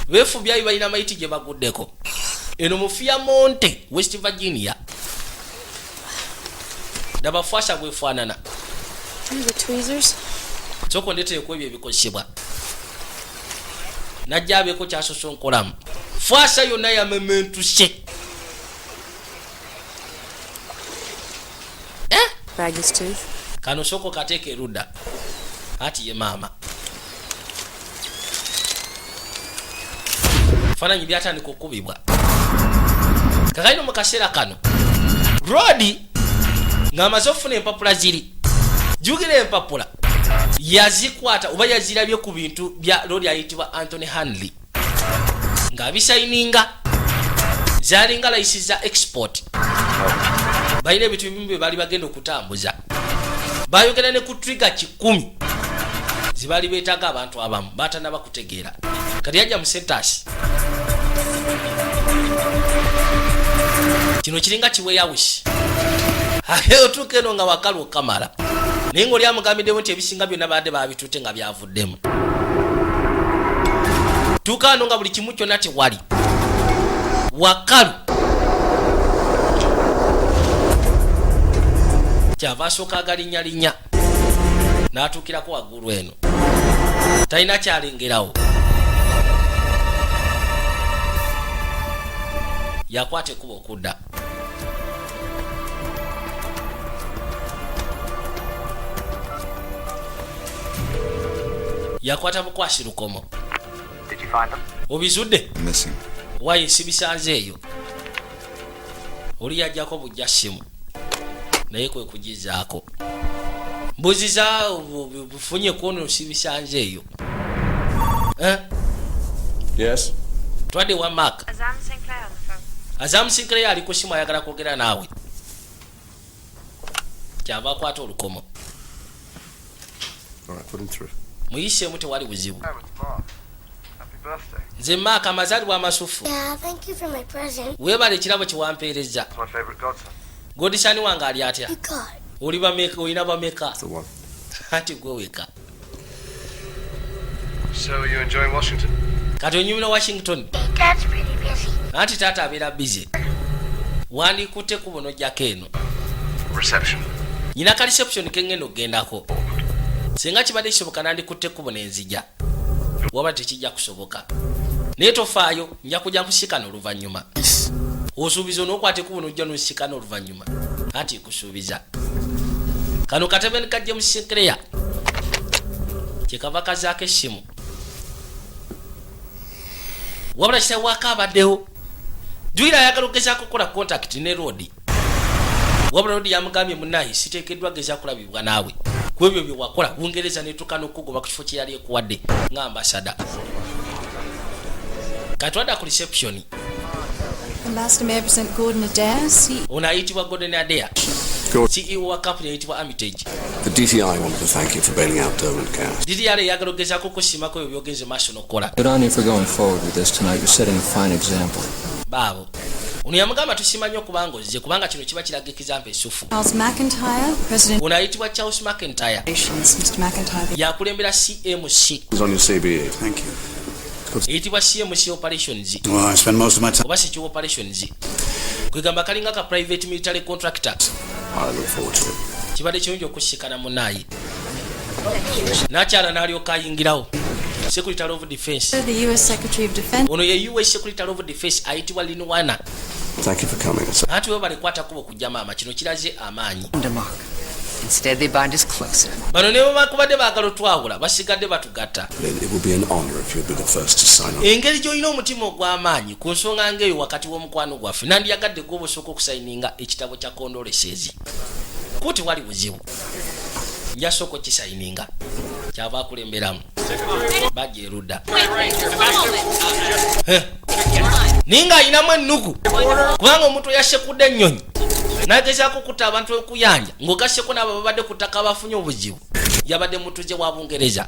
Speaker 1: Befubyayo balina mayiti gye baguddeko. Eno mu Fairmont, West Virginia. Dabafwasa bwefaanana.
Speaker 5: Tweezers?
Speaker 1: Soko ndeteeko ebyo ebikozesebwa. Najja abeeko kyasosonkolamu. Fwasa yonna yamementuse.
Speaker 5: Bag his tooth.
Speaker 1: Kano soko kateke ruda. Hati ye mama. Fana nyibyata ni kukubibwa. Kakaino mukasera kano. Rodi ngamaze ofuna empapula ziri. Jugire empapula. Yazikwata oba yazirabye ku bintu bya Lord ayitibwa Anthony Hanley. Ngabisayininga. Zalinga license za export. Bayire bitu bimbe bali bagenda okutambuza. Bayogera ne ku trigger 10. Zibali betaga abantu abamu batana bakutegeera. Kati yajja mu sentence. Kino kiringa kiweyawishi. Aheyo tukeno nga wakalu kamala. Ningo lya mugambide nti ebisinga byonna baade babitute nga byavuddemu. Tukano nga buli kimu kyonna tewali. Wakalu. Kyava soka agalinya n'atuukirako waggulu eno. Talina kyalengerawo. Yakwate kuba okudda. Yakwata bukwasi lukomo.
Speaker 10: Did you find them?
Speaker 1: Obizudde?
Speaker 3: Missing.
Speaker 1: Wayi sibisanze eyo. Oli yajjako bujja simu. Naye kwe kugizaako. Mbuziza bufunye kuono sibisanze eyo.
Speaker 4: Yes?
Speaker 1: Twade wa Mark.
Speaker 5: Azam Sinclair on the phone.
Speaker 1: Azam Sinclair ali ku simu ayagala kwogera naawe. Kyava kwata olukomo.
Speaker 4: All right, put him through.
Speaker 1: Muyise mute wali buzibu.
Speaker 10: Happy birthday.
Speaker 1: Nze Mark amazalibwa amasufu.
Speaker 17: Yeah, thank you for my present.
Speaker 1: Weebale ekirabo kiwampeereza.
Speaker 10: It's my favorite godson.
Speaker 1: Godisani wange ali atya?
Speaker 17: You got.
Speaker 1: Oli bameka olina bameka.
Speaker 4: The one.
Speaker 1: Ati gwe weka.
Speaker 10: So are you enjoying Washington?
Speaker 1: Kati onyumira Washington.
Speaker 17: Dad's pretty busy.
Speaker 1: Anti taata abeera busy. Wandikutte ku buno jjako eno.
Speaker 10: Reception.
Speaker 1: Nyina ka reception kengendo gendako. Singa kibadde kisoboka nandikutte ku buno enzija. Waba tekijja kusoboka. Naye tofaayo nja kujja kusikana oluvannyuma. Osuubiza n'okwate ku buno ojja n'osikana oluvannyuma. Ati kusuubiza. Kano katebe kajje mu Sinclair. Kyekava kazaako essimu. Wabula kitawaka abaddewo. Juyira ayagala okugezaako kukola contact ne Rodi. Wabula Rodi yamugambye munnaye siteekeddwa gezaako kulabibwa naawe. Ku ebyo bye wakola Bungereza n'etuuka n'okugoba ku kifo kye yali ekuwadde nga ambasada. Katwada ku reception.
Speaker 7: Ambassador may present Gordon Adair,
Speaker 1: Ono ayitibwa Gordon Adair. CEO wa company ayitibwa Armitage.
Speaker 4: The DTI wanted to thank you for bailing out Dermot Cass.
Speaker 1: DTI yagala okugezaako kusiimako ebyo byogenze maaso n'okola.
Speaker 18: Good on you for going forward with this tonight. You're setting a fine example.
Speaker 1: Baabo. Ono yamugamba tusiima nnyo kubanga ozze kubanga kino kiba kiraga ekizampa essufu.
Speaker 7: Charles McIntyre, President.
Speaker 1: Ono ayitibwa Charles McIntyre.
Speaker 7: Mr. McIntyre.
Speaker 1: Yakulembera CMC.
Speaker 4: It's on your CBE. Thank you.
Speaker 1: Eyitibwa CMC Operations.
Speaker 4: Well, I spend most of my time.
Speaker 1: Oba si Operations. Kwegamba kalinga ka private military contractor.
Speaker 4: I look forward to it.
Speaker 1: Kibadde kirungi okusikana munnaye. Nakyala n'alyoka ayingirawo. Secretary of Defense.
Speaker 7: The US Secretary of Defense.
Speaker 1: Ono ye US Secretary of Defense ayitibwa Linwana.
Speaker 4: Thank you for coming.
Speaker 1: Ati webale kwata kubo kujja maama kino kiraze amaanyi.
Speaker 9: Instead they bind us closer.
Speaker 1: Bano ne bakubadde baagala otwawula basigadde batugatta.
Speaker 4: It would be an honor if you'd be the first to sign up.
Speaker 1: Engeri gy'olina omutima ogw'amaanyi ku nsonga ng'eyo wakati w'omukwano gwaffe nandiyagadde gwe obusooka okusayininga ekitabo kya condolences. Kuti wali buzibu. Njasooka okisayininga. Kyava akulemberamu. Bajja erudda. Ninga ayinamu ennugu. Kubanga omuntu yasekudde ennyonyi. Nagezaako kutta abantu okuyanja ng'ogasseko n'abo babadde ku ttaka abafunye obuzibu. Yabadde mutuze wa Bungereza.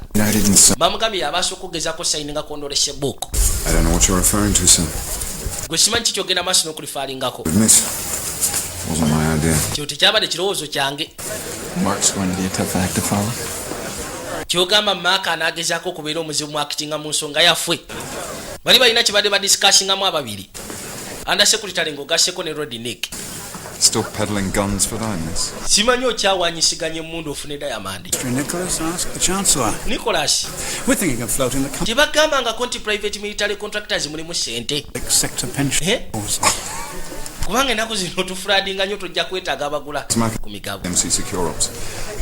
Speaker 1: Bamugambye yabaasa okugezaako sayininga condolence book.
Speaker 3: I don't know what you're referring to, sir.
Speaker 1: Gwe simanyi kikyogenda maaso n'okulifaalingako.
Speaker 3: Admit, wasn't my idea.
Speaker 1: Kyo tekyabadde kirowoozo kyange.
Speaker 18: Mark's going to be a tough act to follow.
Speaker 1: Kyogamba Mark anaagezaako okubeera omuzibu mu akitinga mu nsonga yaffe. Bali balina kibadde badisikasingamu ababiri. Under Secretary ng'ogasseko ne Rodnick.
Speaker 3: Still peddling guns for diamonds.
Speaker 1: Simanyi okyawanyisiganya emmundu ofune Diamond.
Speaker 14: Mr. Nicholas, ask the Chancellor.
Speaker 1: Nicholas.
Speaker 14: We're thinking of floating the company.
Speaker 1: Tebagambangako nti private military contractors mulimu ssente.
Speaker 14: Sector pension.
Speaker 1: kubanga ennaku zino tufulaadinga nnyo tojja kwetaaga abagula ku migabo.
Speaker 3: MC Secure Ops.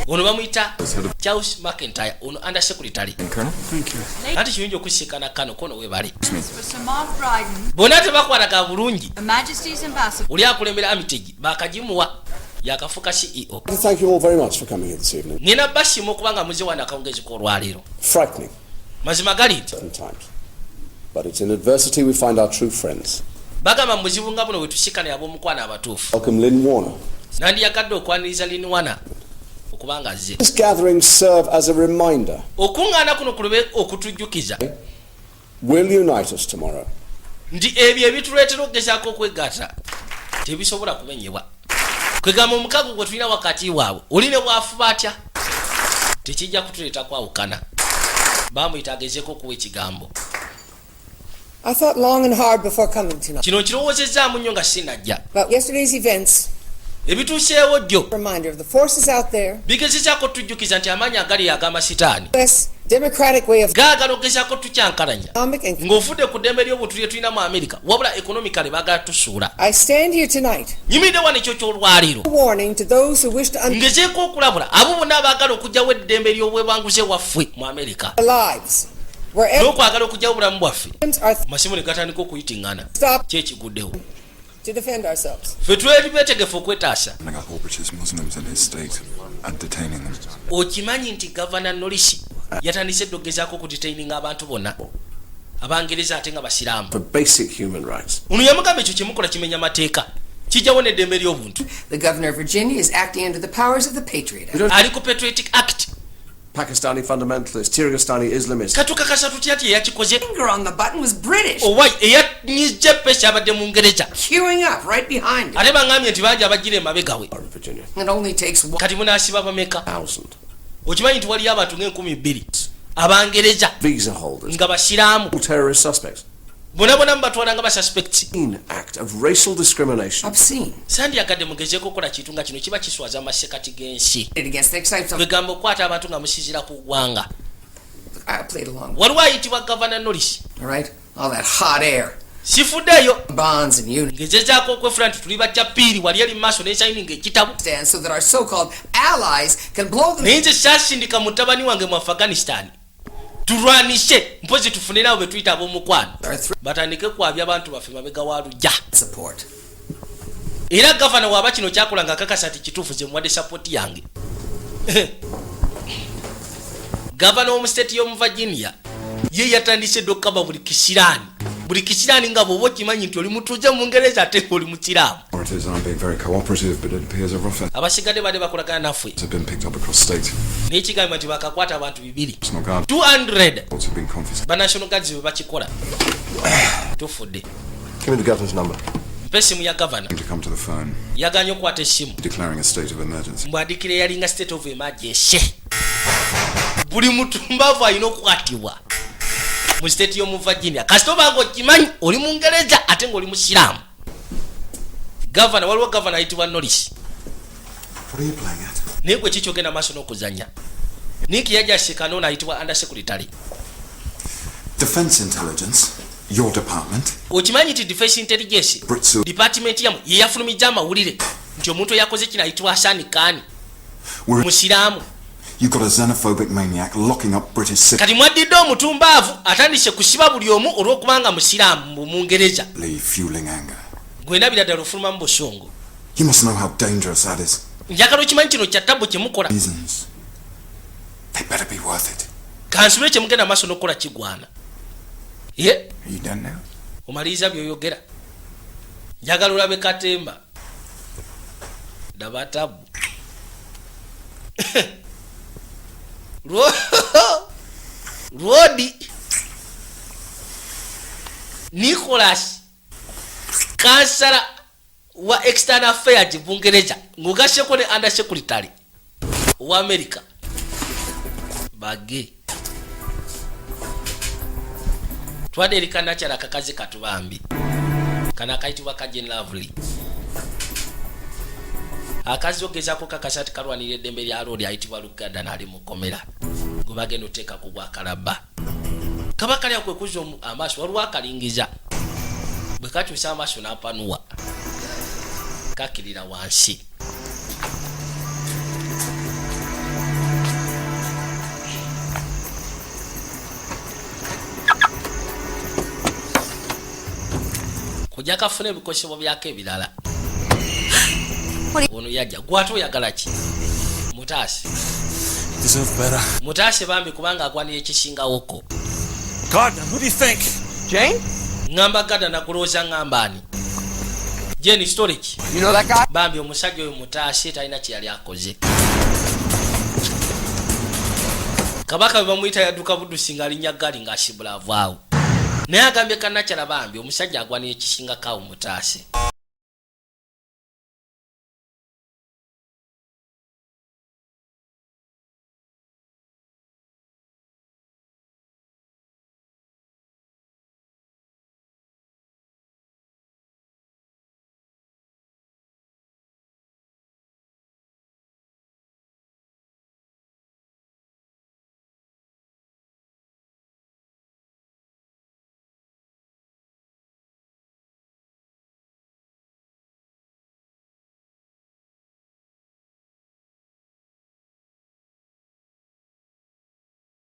Speaker 1: Ono bamuyita Charles McIntyre, ono under secretary.
Speaker 14: Thank you.
Speaker 1: Ati kiyinja okusisikana kano kono webali.
Speaker 7: Sir Mark Bryden,
Speaker 1: Bonna tebakwataga bulungi.
Speaker 7: Her Majesty's ambassador.
Speaker 1: Oli akulembera Amitegi bakagimuwa yakafuka CEO.
Speaker 4: Thank you all very much for coming here this evening.
Speaker 1: Nina basimu okubanga muze wano akawungezi k'olwaleero.
Speaker 4: Frightening.
Speaker 1: Mazima gali nti.
Speaker 4: Sometimes. But it's in adversity we find our true friends.
Speaker 1: Bagamba mu buzibu nga buno bwe tusikana ab'omukwano abatuufu.
Speaker 4: Welcome Lynn Warner.
Speaker 1: Nandiyagadde okwaniriza Lynn Warner okubanga azze.
Speaker 4: This gathering serve as a reminder.
Speaker 1: Okuŋŋaana kuno kulube okutujjukiza.
Speaker 4: Will unite us tomorrow.
Speaker 1: Nti ebyo ebituleetera okugezaako okwegatta tebisobola kumenyebwa. Kwegamba omukago gwe tulina wakati waabwe oli ne bwafuba atya tekijja kutuleeta kwawukana. Bamuyita agezeeko okuwa ekigambo.
Speaker 13: I thought long and hard before coming tonight.
Speaker 1: Kino kirowoozezaamu nnyo nga sinajja.
Speaker 13: About yesterday's events.
Speaker 1: Ebituuseewo jjo.
Speaker 13: Reminder of the forces out there.
Speaker 1: Bigezezaako tujjukiza nti amaanyi agali agama sitaani.
Speaker 13: Yes, democratic way of
Speaker 1: gaagala okugezaako tukyankalanya. Ng'ofudde ku ddembe ly'obuntu lye tulina mu Amerika wabula economically baagala tusuula.
Speaker 13: I stand here tonight.
Speaker 1: Nyimiridde wano ekyo ky'olwaliiro.
Speaker 13: Warning to those who wish to
Speaker 1: ngezeeko okulabula abo bonna abaagala okuggyawo eddembe ly'obwebanguze waffe mu Amerika.
Speaker 13: Lives.
Speaker 1: N'okwagala okuggyawo obulamu bwaffe. Masimu ne gatandika okuyitiŋŋana. Kyekiguddewo.
Speaker 13: To defend ourselves.
Speaker 1: Ffe twali beetegefu okwetaasa.
Speaker 3: All British Muslims in his state and detaining them.
Speaker 1: Okimanyi nti Gavana Norris yatandise dde okugezaako okudetaininga abantu bonna Abangereza ate nga basiraamu.
Speaker 4: For basic human rights.
Speaker 1: Ono yamugamba ekyo kyemukola kimenya mateeka. Kijjawo n'eddembe ly'obuntu.
Speaker 9: The governor of Virginia is acting under the powers of the Patriot Act.
Speaker 1: Ali ku Patriotic Act.
Speaker 4: Pakistani fundamentalists, Kyrgyzstani Islamists.
Speaker 1: Katukakasa tutya ati eyakikoze.
Speaker 9: Finger on the button was British.
Speaker 1: Owai eyanyizza pesa abadde mu Ngereza.
Speaker 9: Queuing up right behind him.
Speaker 1: Ate bangambye nti bangi abagira emabega we.
Speaker 9: It only takes one.
Speaker 1: Kati munaasiba bameka. Okimanyi nti waliyo abantu ng'enkumi Abangereza.
Speaker 4: Visa holders.
Speaker 1: Nga basiraamu.
Speaker 4: Terrorist suspects.
Speaker 1: Bona mbatwala nga basuspects.
Speaker 4: Act of racial discrimination.
Speaker 9: Obscene.
Speaker 1: Sandyagadde mugezeeko okukola kintu nga kino kiba kiswaza amasekati g'ensi.
Speaker 9: Against
Speaker 1: Kwegamba okukwata abantu nga musizira ku ggwanga.
Speaker 9: I played along.
Speaker 1: Waliwo ayitibwa Gavana Norris.
Speaker 9: All right, all that hot air.
Speaker 1: Sifuddeyo.
Speaker 9: Bonds and unity.
Speaker 1: Ngezezaako okwefula nti tuli bajja ppiri wali eri maaso n'esayininga ekitabo.
Speaker 9: Stand so that our so-called allies can blow them.
Speaker 1: Naye nze saasindika mutabani wange mu Afghanistan. Tulwanishe mpozi tufune nabo betuyita ab'omukwano. Batandike kwabya abantu baffe mabega wa lujja.
Speaker 9: Support.
Speaker 1: Era gavana waba kino kyakola nga kakasa ati kituufu ze muwadde support yange. Gavana w'omu state y'omu Virginia ye yatandise dokaba buli kisiraani. Buli kisiraani nga bw'oba okimanyi nti oli mutuuze mu Ngereza ate oli mu kiraamu.
Speaker 3: Authorities aren't being very cooperative, but it appears a rough effort
Speaker 1: Abasigadde badde bakolagana naffe.
Speaker 3: has been picked up across state.
Speaker 1: N'ekigamba nti bakakwata abantu 200.
Speaker 3: National Guard
Speaker 1: 200.
Speaker 3: also been confiscated.
Speaker 1: Ba National Guards bwe bakikola. Tufudde.
Speaker 4: Give me the governor's number.
Speaker 1: Mpe essimu ya gavana.
Speaker 3: To come to the phone,
Speaker 1: Yaganye okukwata essimu.
Speaker 3: declaring a state of emergency.
Speaker 1: Mbwadikire yalinga state of emergency. Buli mutumbavu alina okukwatibwa mu state y'omu Virginia. Kasita obanga okimanyi oli mu Ngereza ate ng'oli musiraamu. Gavana waliwo gavana ayitibwa Norris.
Speaker 3: What are you playing at?
Speaker 1: Naye gwe kikyogenda maaso n'okuzanya. Niki yajja asikana ono ayitibwa under secretary.
Speaker 3: Defense intelligence, your department.
Speaker 1: Okimanyi nti defense intelligence department yamu ye yafulumijja amawulire nti omuntu yakoze kino ayitibwa Hassan Khan musiraamu.
Speaker 3: You've got a xenophobic maniac locking up British citizens.
Speaker 1: Kati mwaddidde omutumbaavu atandise kusiba buli omu olw'okubanga musiraamu mu Ngereza.
Speaker 3: Fueling anger.
Speaker 1: Gwe ndabira ddala ofuluma mu busongo.
Speaker 3: You must know how dangerous that is.
Speaker 1: Njagala okimanyi kino kya ttabbu kye mukola.
Speaker 3: Reasons. They better be worth it.
Speaker 1: Kansubire kye mugenda maaso n'okukola kigwana. Ye?
Speaker 3: Are you done now?
Speaker 1: Omaliriza by'oyogera. Njagala olabe katemba. Daba ttabbu. Rodi Nicholas kansala wa external affairs Bungereza ngugasheko ne under secretary wa America bage twaderikana kyala kakazi katubambi kana kaitibwa Kajen Lovely akazi ogezako kakasati kalwanire eddembe lya Rodi ayitibwa Luganda n'ali mukomera gwe bagenda oteeka ku bwakalaba kabaka lya kwe kuzo amaaso waliwo akalingiza bwe kakyusa amaaso n'apanuwa kakirira wansi. Kujja kafuna ebikosebo byako ebirala. Ono yajja gwate oyagala ki? Mutaasi.
Speaker 14: Deserve better.
Speaker 1: Mutaasi bambi kubanga agwanira ekisingawoko.
Speaker 14: Gardner, who do you think?
Speaker 12: Jane?
Speaker 1: Ngamba gada nakulooza ngambani. Jane storage.
Speaker 12: You know that guy?
Speaker 1: Bambi omusajja oyo Mutaasi talina kye yali akoze. Kabaka bwe bamuyita yadduka buddusi ng'alinnya ggali ng'asibula avaawo. Naye agambye kannakyala bambi omusajja agwanira ekisinga kawo Mutaasi.